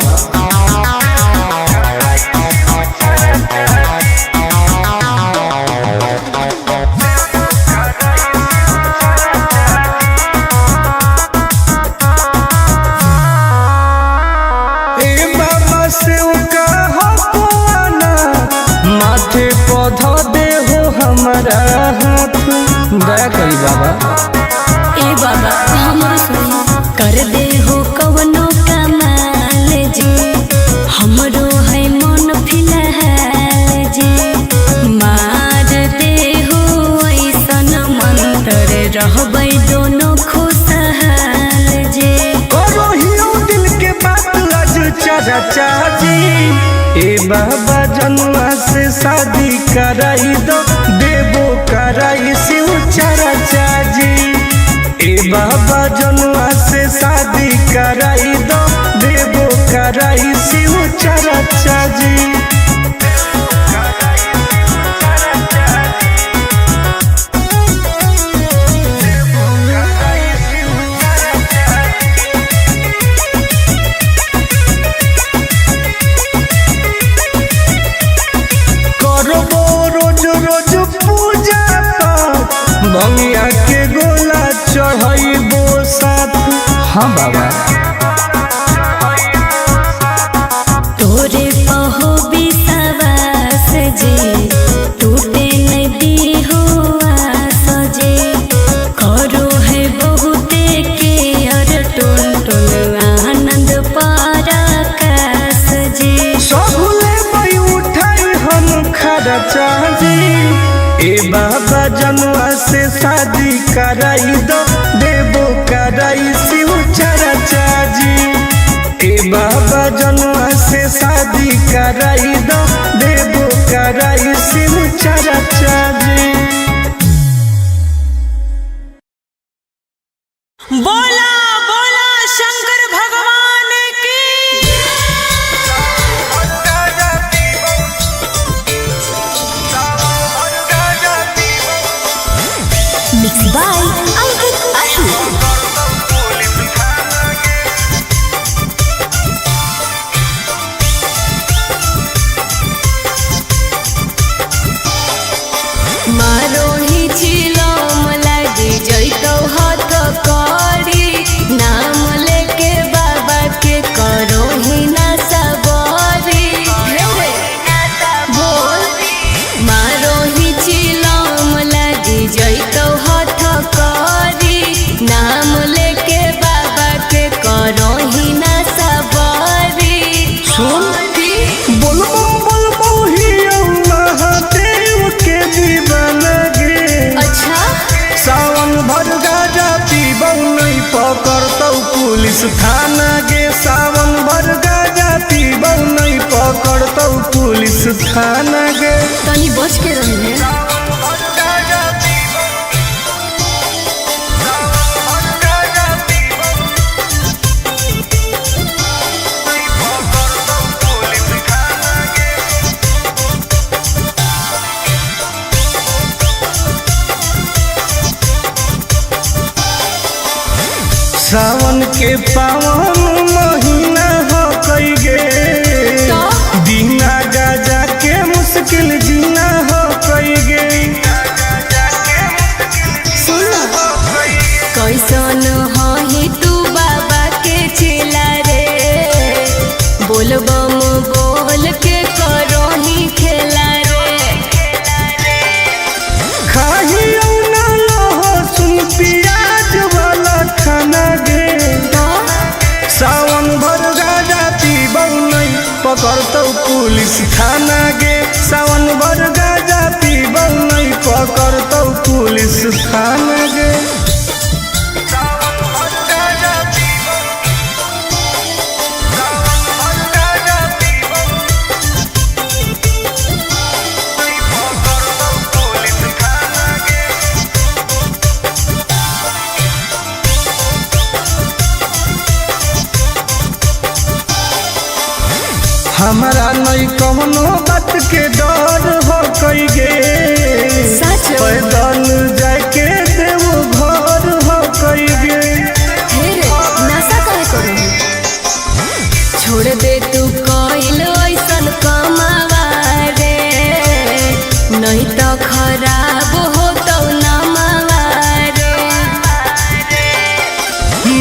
माथे पौधा दे हो हमारा हाथ, दया करी बाबा। ए बाबा हमरो सुनी, कर दे हो कवनो कमाल जी, हमरो है मन फिलहाल जी। मार दे हो ऐसन मंत्र, रहबै दोनों खुशहाल जी। करो हियो दिल के बात आज चर्चा जी। ए बाबा जनुआ से शादी कराई दो, देबो कराई शिव चर्चा जी। ए बाबा जनुआ से शादी कराई दो, देबो कराई शिव चर्चा जी। बंगिया के गोला चढ़ाइबो साथ। हाँ बाबा। तोरे पहो विश्वास जी, टूटे नहीं दी हो आस जी। करो है बहुते के अर टोन टोन आनंद पराकाश जी। सबले मई उठाई हम खर्चा जी। ए बाबा जनुआ से शादी कराई दो, देबो कराई शिव चर्चा जी। ए बाबा जनुआ से शादी कराई दो, देबो कराई शिव चर्चा जी। बोला बोला शंकर भगवान की। Mix by Ankit Ashu. मारो ही चिलम लागी जइतो हाथ करी, नाम लेके बाबा के करो ही ना सबरी। बोल मारो ही चिलम लागी जइतो हाथ करी, नाम लेके बाबा के करो ही ना सबरी। सुन बोलबो बोलबो ही महादेव के दीवाना गे। अच्छा सावन भर गाजा पीबौ नहीं पकड़तौ पुलिस थाना गे। सावन भर गाजा पीबौ नहीं पकड़तौ पुलिस थाना गे। तनी बच के रही है। के पावन महीना हो कई गे बिना गाजा के मुश्किल जीना हो कई गे। कैसन हो तू बाबा के चेला रे बोल बम बोल के करो ही खेला रे। खाही ना लहो सुन प्याज वाला खाना गे सावन भर गाजा पीबौ नहीं पकड़तौ पुलिस थाना गे सावन भर गाजा पीबौ नहीं पकड़तौ पुलिस थाना गे। हमारा नहीं कौनो बात के डर हो कई गे पैदल जाके देवो घर हो कई गे। नशा काहे करू छोड़ दे तू कोइल ऐसन कमावा रे नहीं तो खराब हो तो नमावा रे।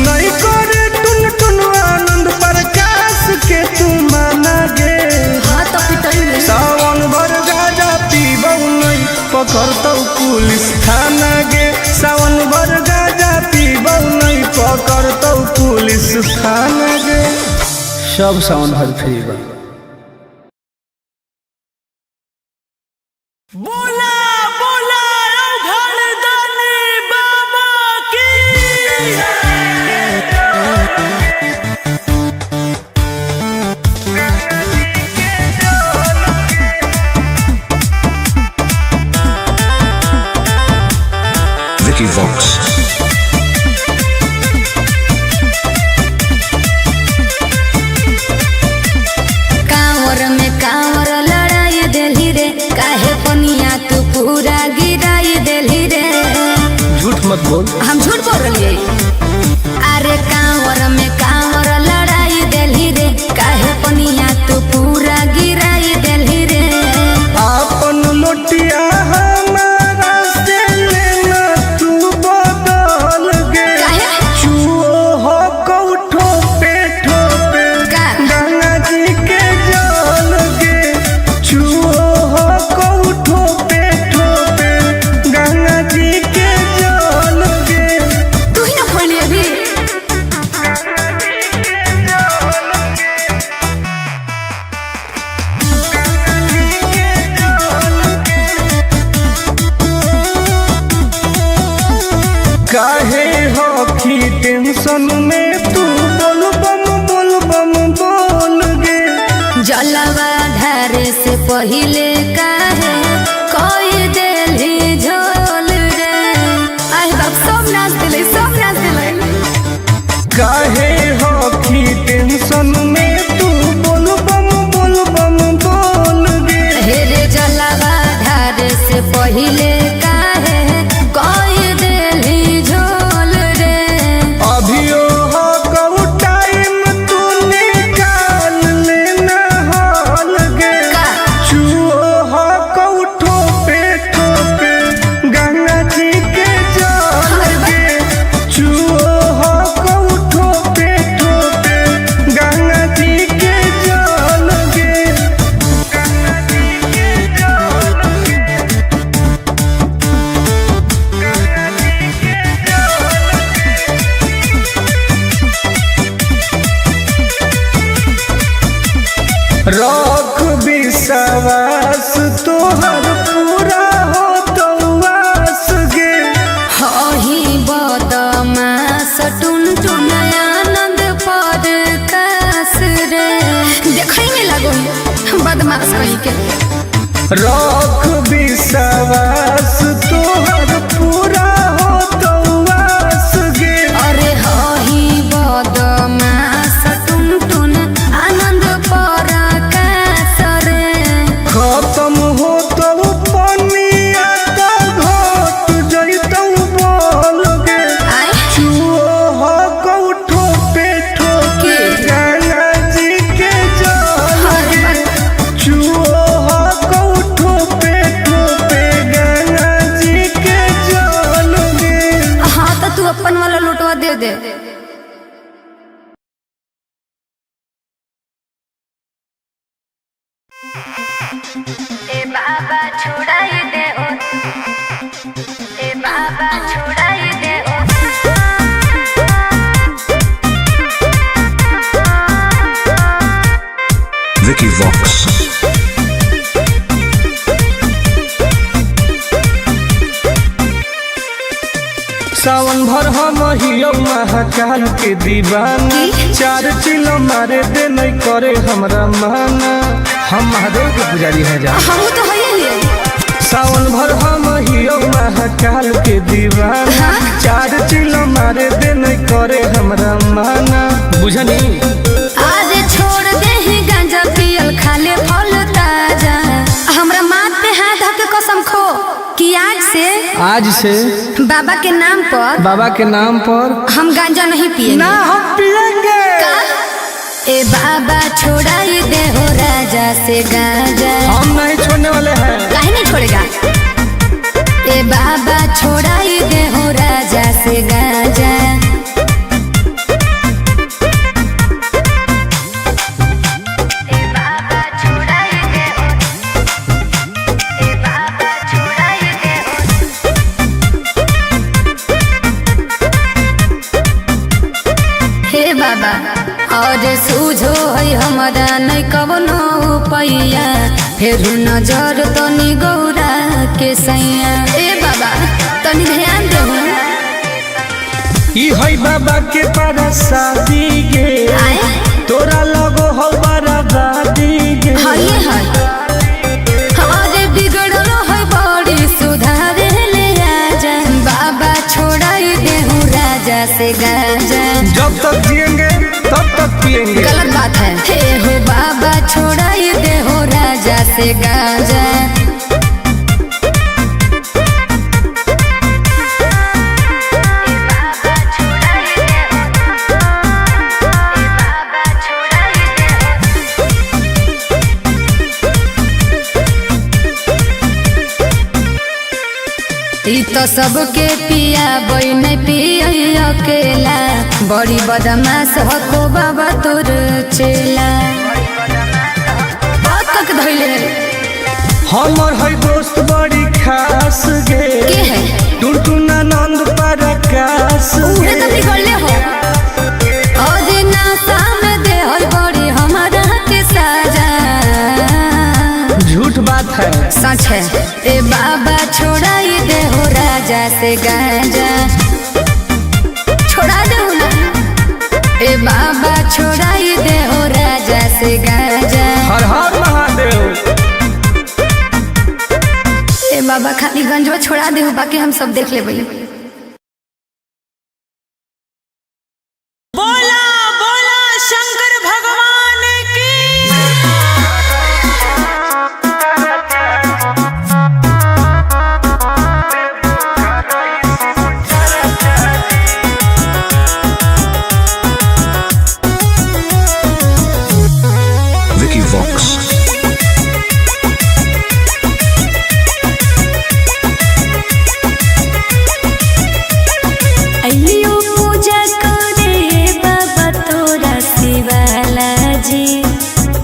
नहीं करे टुन टुन आनंद प्रकाश के तू माना गे सावन भर गाजा पीबौ नहीं पकड़तौ पुलिस थाना गे सावन भर गाजा पीबौ नहीं पकड़तौ पुलिस थाना गे। सब सावन भर फ्री बा। बोला बोला घरदानी बाबा की Vicky Vox. कांवर में कांवर लड़ाई देली रे काहे पनिया तू पूरा गिराई देली रे। झूठ मत बोल हम झूठ बोल रही अरे कांवर में कांवर लड़ाई देली रे काहे पनिया तू पूरा गिराई देली रे। आपन लोटिया हमारा से लेना तू बदल गे चुओ हो कौठो पे ठोपे गंगा जी के जल गे चुओ हो कौठो पे ठोपे गंगा जी के जल गे। तू ही ना खोली अभी काहे होखी टेंशन में तू बोल बम बोल गे जलवा ढारे से पहिले काहे कोई देली झोल रे। आई बाप सब नाच दिले काहे होखी टेंशन में तू बोल बम बोल गे। हेरे जलवा ढारे से पहिले काहे कोई देली झोल रे। अभियो हो कऊ टाइम तू निकाल लेना हाल गे चुओ हो कऊ ठोपे ठोपे गंगा जी के जल गे चुओ हो कऊ ठोपे ठोपे गंगा जी के जल गे। रख विश्वास तोहर पूरा हो तो वास गे हही बदमास टुन टुन आनंद पर कास रे। देखई में लगो बदमाश कहीं के रख विश्वास तोहर पूरा हो तो वास गे अरे हही बदमास टुन टुन आनंद पर कास रे। खत्म हो तो पनिया तो घट जैतौ बोल गे चुओ हो कौठो ए बाबा छोड़ाई दे ओ, ए बाबा छोड़ाई दे ओ। Vicky Vox. सावन भर हम हियो महाकाल के दीवाना, चार चिलो मारे दे नहीं करे हमरा माना। हम महादेव के पुजारी हैं जा, हम तो है सावन भर हम हियो महाकाल के दीवाना, चार चिलो मारे दे नहीं करे हमरा माना। बुझनी आज छोड़ दे ही गांजा पियल खाले फल ताजा, हमरा माथ पे हाथ धके कसम खो कि आज से बाबा के नाम पर हम गांजा नहीं पिएंगे। ना हम पिएंगे। ए बाबा छोड़ाई दे हो राजा से गांजा, हम नहीं छोड़ने वाले हैं। काहे नहीं छोड़ेगा? ए बाबा छोड़ाई दे हो राजा से गांजा। बाबा और सूझो है हमारा नहीं कवनो पैया, फिर नजर तनी गौरा के सैया। ए बाबा तनी ध्यान दो, ई है बाबा के परसादी गे, तोरा लगो हो बराबादी गे। हाय अरे बिगड़ल है बड़ी सुधार ले आजा, बाबा छोड़ाई दे हूँ राजा से गांजा। जब तक जिएंगे तब तक पिएंगे। गलत बात है। हे हो बाबा छोड़ाई दे हो राजा से गांजा। ई तो सबके पिया बई नहीं पिया अकेला, बड़ी बदमाश हो बाबा तोर चेला। बात तक धैले हमर है दोस्त बड़ी खास गे, के है टुनटुना नंद परकाश उहे तो बिगड़ले हो। आज नासा में दे हर बड़ी हमारा के साजा। झूठ बात है सच है। ए बाबा छोड़ाई दे हो राजा से गांजा, छोड़ा दे ना। ए बाबा छोड़ाई दे हो राजा से गांजा। हर हर महादेव। ए बाबा खाली गंजवा छोड़ा दे हो, बाकी हम सब देख लेबै। बोला बोला शंकर भगवान की। Vicky Vox. अइयो पूजा करे बाबा तोरा शिवाला जी,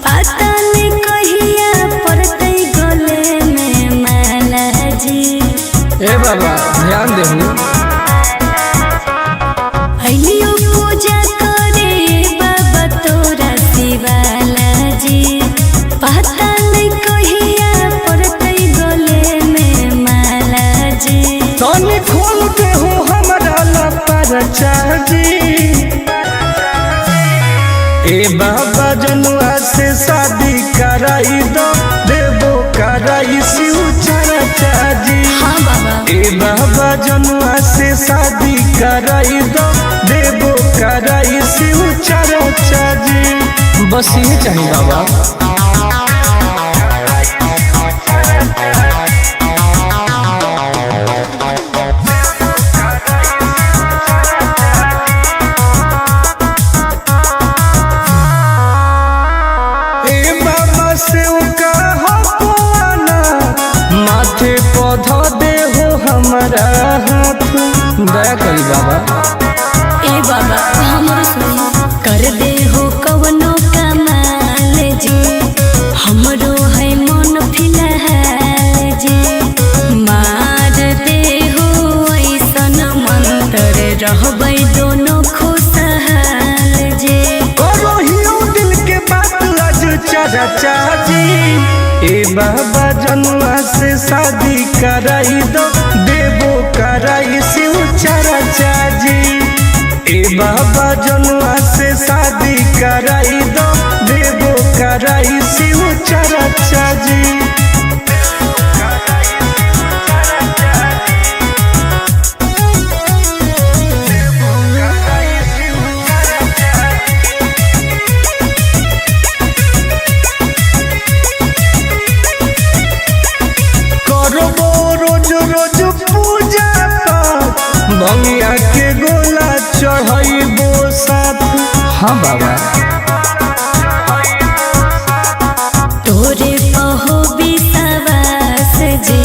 पता नहीं कहिया पड़ते गले में माला जी। ए बाबा ध्यान देहु। अइयो पूजा करे बाबा तोरा शिवाला जी, पता नहीं कहिया पड़ते गले में माला जी। तनी खोल के हो हमरा लपरचा जी। ए बाबा जनुआ से शादी कराई दो, देवो कराई शिव चर्चा जी। हाँ बाबा ए बाबा जनुआ से शादी कराई दो, देवो कराई शिव चर्चा जी। बस ये चाहिए बाबा। माथे पौधा दे हो हमारा हाथ, दया करी बाबा। ए बाबा हमर सुनी कर दे हो कवनो कमाल जी, हमरो है चाचा चाची। ए बाबा जनुआ से शादी कराई दो, देवो कराई शिव चाचा जी। ए बाबा जनुआ से शादी कराई दो, देवो कराई शिव चाचा जी। भंगिया के गोला चढ़ाइबो साथ। हाँ बाबा तोरे कहो विश्वास जे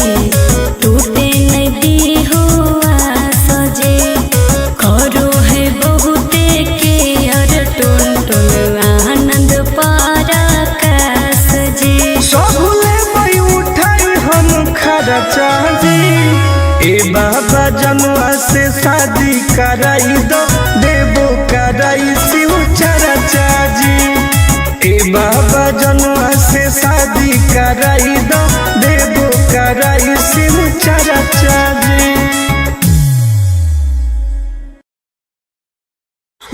टूटे नदी हुआ सजे। करो है बहुते के और टुन टुन आनंद पराकाश जे। सबले मई उठाई हम खरा चाची। ए बाबा जनुआ से शादी कराई दो, देवो कराई शिव चाचा जी। ए बाबा जनुआ से शादी कराई दो, देवो कराई शिव चाचा जी।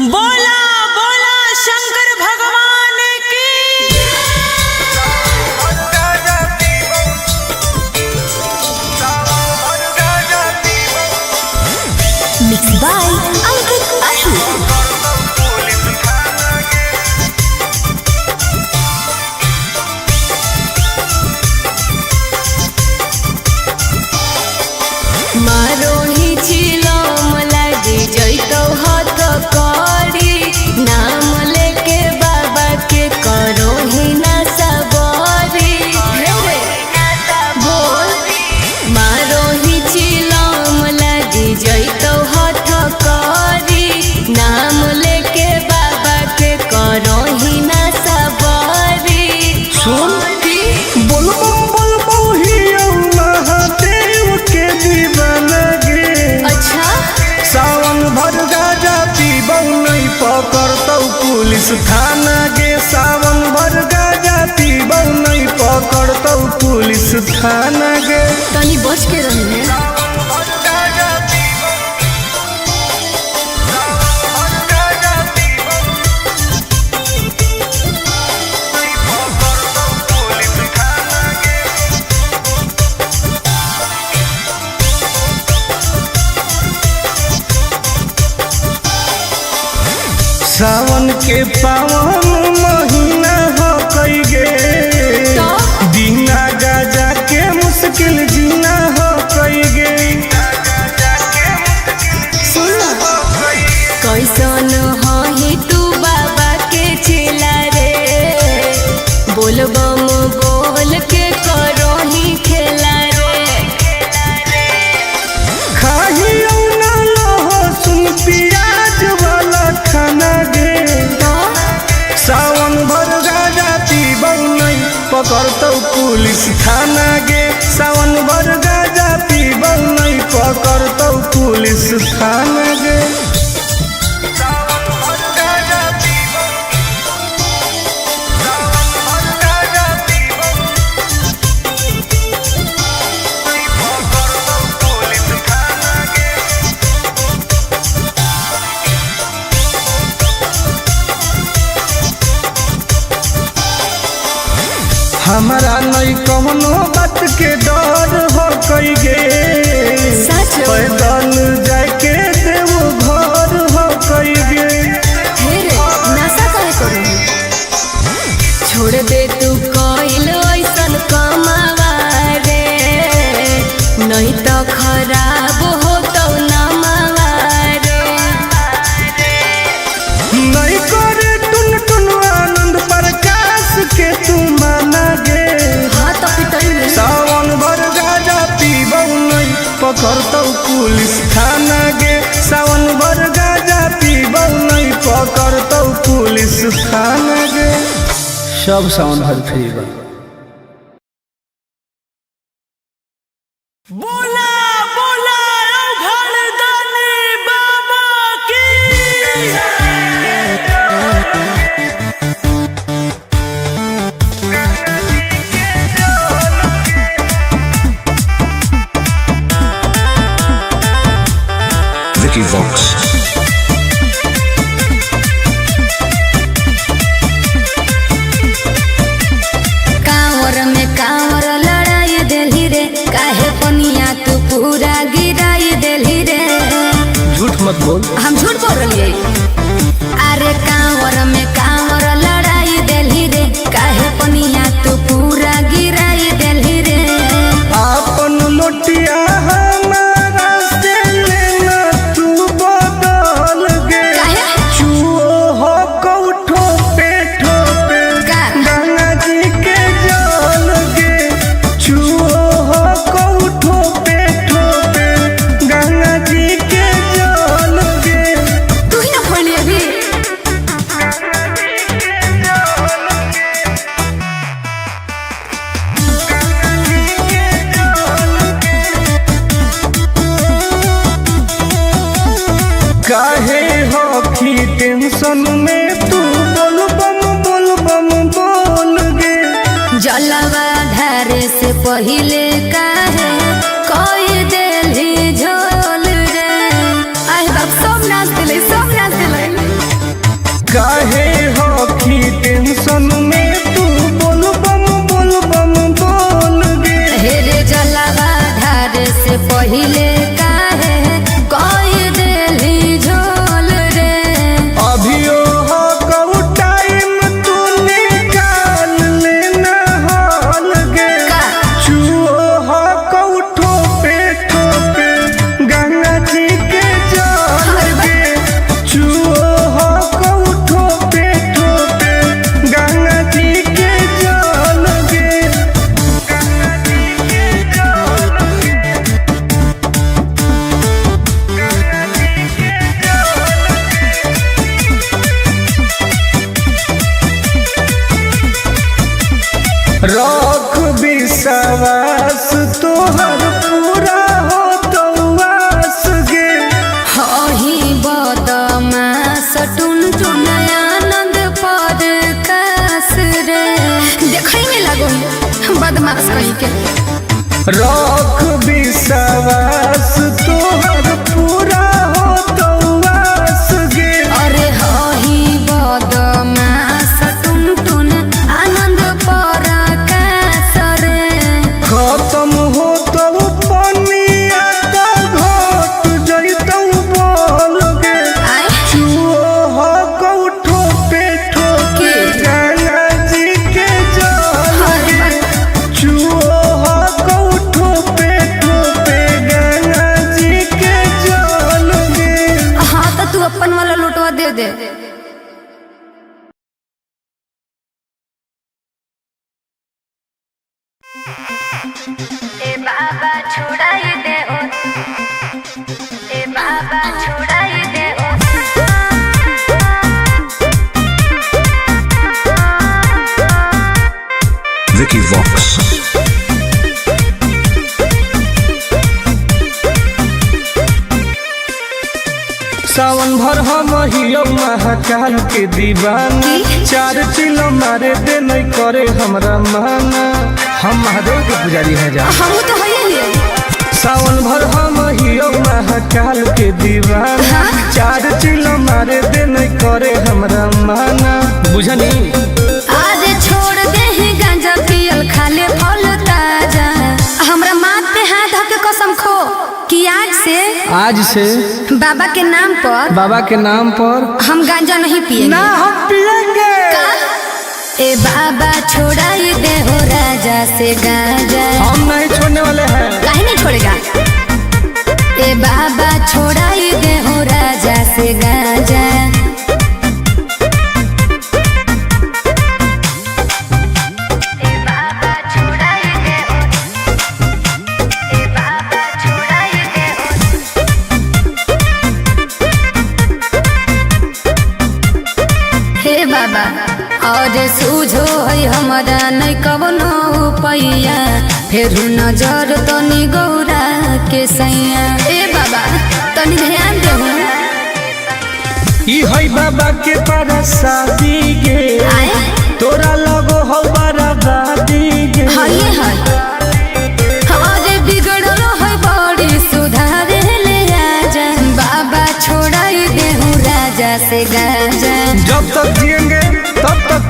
बोला बोला शंकर भगवान की। Mix by Ankit Ashu. मारो ही चिलम लागे जैतो हाथ करी। नाम लेके बाबा के करो ही ना सबरी। बोल मारो ही चिलम लागे जैतो हाथ करी। नाम लेके बाबा के करो ही ना सबरी। सुन बोल बोल बहु महादेव के दीवाना गे। अच्छा सावन भर गाजा पीबौ नहीं पकड़तौ पुलिस थाना गे। सावन भर गाजा पीबौ नहीं पकड़तौ पुलिस थाना गे। तनी बच के रही है। सावन के पावन महीना हो कई गे। बिना गाजा के मुश्किल जीना हो कई गे। कैसन ही तू बाबा के चेला रे। बोल बम बोल के करो ही खेला रे। खाही ना लहो सुन प्याज वाला खाना गे। सावन भर गाजा पीबौ नहीं पकड़तौ पुलिस थाना गे। सावन भर गाजा पीबौ नहीं पकड़तौ पुलिस थाना गे। हमारा नहीं कौनो बात के डर हो कई गे। पैदल जाके देवो घर हो कई गे। नशा करे करो छोड़ दे तू कोइल ऐसन कमावा रे। नहीं तो खराब हो तो नमावा रे। नहीं करे टुन टुन आनंद प्रकाश के तू माना गे। हाँ तो पिटई सावन भर गाजा पीबौ नहीं पकड़तौ पुलिस थाना गे। सावन भर गाजा पीबौ नहीं पकड़तौ पुलिस थाना गे। सब सावन भर फ्री बा। बोला बोला घरदानी बाबा की। Vox. कांवर में कांवर लड़ाई देली रे, काहे पनिया तू पूरा गिराई देली रे। झूठ मत बोल। हम झूठ बोल रही। अरे कांवर में कांवर लड़ाई देली रे, काहे पनिया तू पूरा गिराई देली रे। आपन लोटिया हमारा से लेना तू बदल गे। चुओ हो कौठो पे ठोपे गंगा जी के जल गे। चुओ हो कौठो पे ठोपे गंगा जी के जल गे। तू ही ना खोली अभी। काहे हो की टेंशन में तू बोल बम बोल गे। जलवा धारे से पहिले काहे कोई देली झोल रे। आई बाप सब नाच दिले, सब नाच दिले। काहे हो की टेंशन में तू बोल बम बोल गे। हे रे जलवा धारे से पहिले काहे कोई देली झोल रे। अभियो हो कऊ टाइम तू निकाल लेना हॉल गे। चुओ हो कऊ ठोपे ठोपे गंगा जी के जल गे। चुओ हो कऊ ठोपे ठोपे गंगा जी के जल गे। गंगा जी के जल गे। रख विश्वास तोहर पूरा हो तो वास गे। हही बदमाश टुन टुन आनंद पर कास रे। देखै में लागो बदमाश कहीं के। रख विश्वास तोहर पूरा हो तो वास गे। अरे हही बदमाश टुन टुन आनंद पर कास रे। खत्म हो तो पनिया तो घट जइतौ बोल गे। आय चुओ हो कौठो पे ठोके गंगा जी के जल गे। चुओ हो कौठो पे ठोके गंगा जी के जल गे। हाँ तो तू अपन वाला लुटवा दे दे। ए बाबा छुड़ाई दे ओ, ए बाबा छुड़ाई दे ओ। Vicky Vox. सावन भर हम हियो महाकाल के दीवाना। चार चिलो मारे दे नहीं करे हमरा माना। हम महादेव के पुजारी हैं जा। हम तो है ही। सावन भर हम हियो महाकाल के दीवाना। चार चिलो मारे दे नहीं करे हमरा माना। बुझनी आज छोड़ दे ही गांजा पियल खाले फल ताजा। हमरा माथ पे हाथ धऽ के कसम खो कि आज से बाबा के नाम पर हम गांजा नहीं पिएंगे। ना हम पिएंगे। ए बाबा छोड़ाई दे हो राजा से गांजा। हम नहीं छोड़ने वाले हैं। काहे नहीं छोड़ेगा। ए बाबा छोड़ाई दे हो राजा से गांजा। हे बाबा और सूझो है हमारा नहीं कवनो पैया। फेरू नजर तनी गौरा के सैया। ए बाबा तनी ध्यान दे। ई है बाबा के पारा शादी गे। तोरा लगो हो बराबादी गे। हये है हमारे बिगड़ल है बड़ी सुधारे ले आजा। बाबा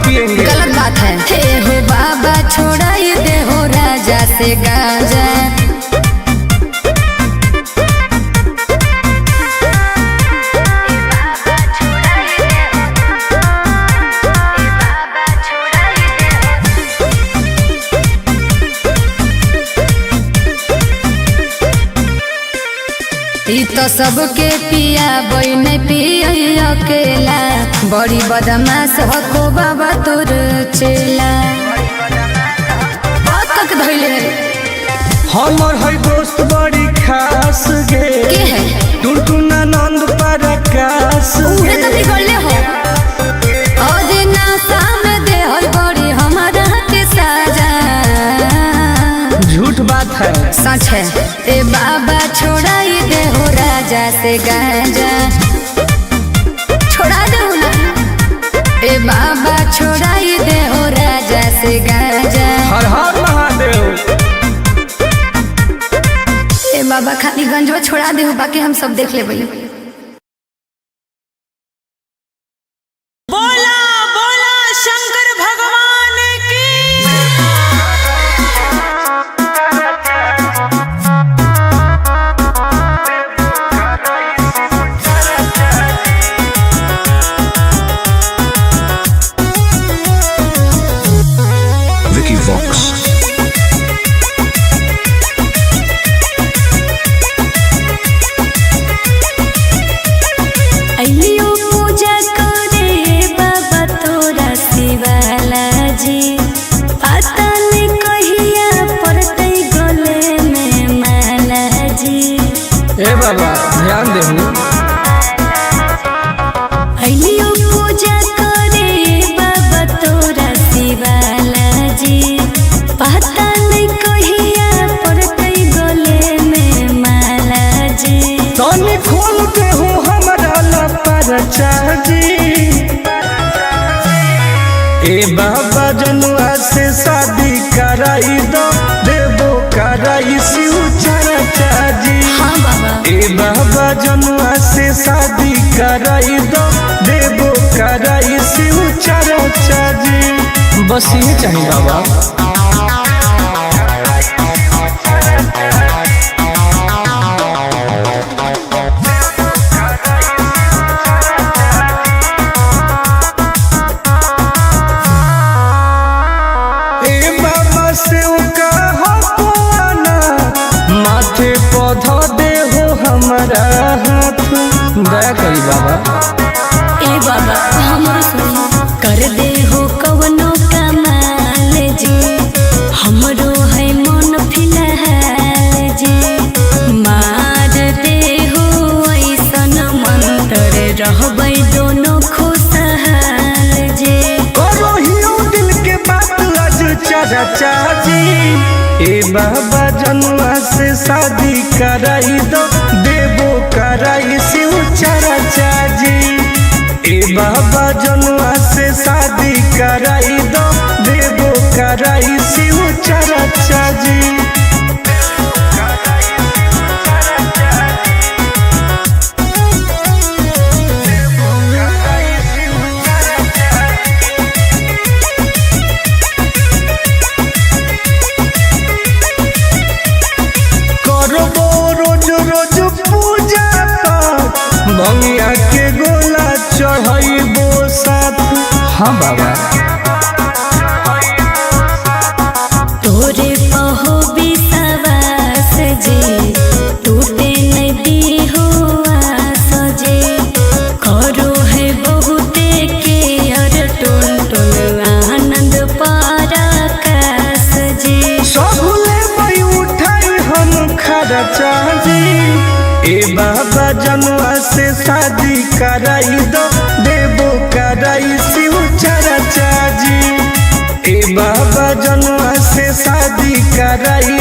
पिएंगे। गलत बात है। हे हो बाबा छोड़ाई दे हो राजा से गांजा। तो सबके पिया बन पिया अकेला, बड़ी बदमाश हो बाबा तोर चेला। तक धैले हमर है दोस्त बड़ी खास गे, के है टुनटुना नंद प्रकाश उहे तो बिगड़ले हो। और नासा में दे हो बड़ी हमारा के साजा। झूठ बात है सच है। ए बाबा छोड़ाई दे हो राजा से गांजा। छोड़ा दे ना ए बाबा छोड़ाई दे हो राजा से गांजा। हर हर महादेव। ए बाबा खाली गंजवा छोड़ा दे हो, बाकी हम सब देख ले भाई। बोला बोला शंकर भगवान की। Vicky Vox. अइलियो पूजा करे बाबा तोरा शिवाला जी। पता नहीं कहिया पड़ते गले में माला जी। ए बाबा ध्यान देहु। अइलियो पूजा करे बाबा तोरा शिवाला जी। पता नहीं कहिया पड़ते गले में माला जी। तनी खोल के हो हमरा लपरचा जी। ए बाबा जनुआ से शादी कराई दो, देबो कराई शिव चर्चा जी। हाँ बाबा ए बाबा जनुआ से शादी कराई दो, देबो कराई शिव चर्चा जी। बस ये चाहिए बाबा। माथे पौधा दे हो हमारा हाथ, दया करी बाबा। ए बाबा हमरो सुनी कर दे हो कवनो कमाल जी। हमरो है मन फिलहाल जी। मार दे हो ऐसन मंत्र रहबै दोनों खुशहाल जी। करो हियो दिल के बात आज चर्चा जी। ए बाबा जनुआ से शादी कराई दो, देबो कराई शिव चर्चा जी। ए बाबा जनुआ से शादी कराई दो, देबो कराई शिव चर्चा जी। भंगिया के गोला चढ़ाइबो साथ। हाँ बाबा तोरे पहो विश्वास जी। टूटे नदी हो आस जी। करो है बहुते के अर टुन टुन आनंद पराकाश जी। सबले मई उठाई हम खर्चा जी। ए बाबा जनुआ से शादी कराई दो, देबो कराई शिव चर्चा जी। ए बाबा जनुआ से शादी कराई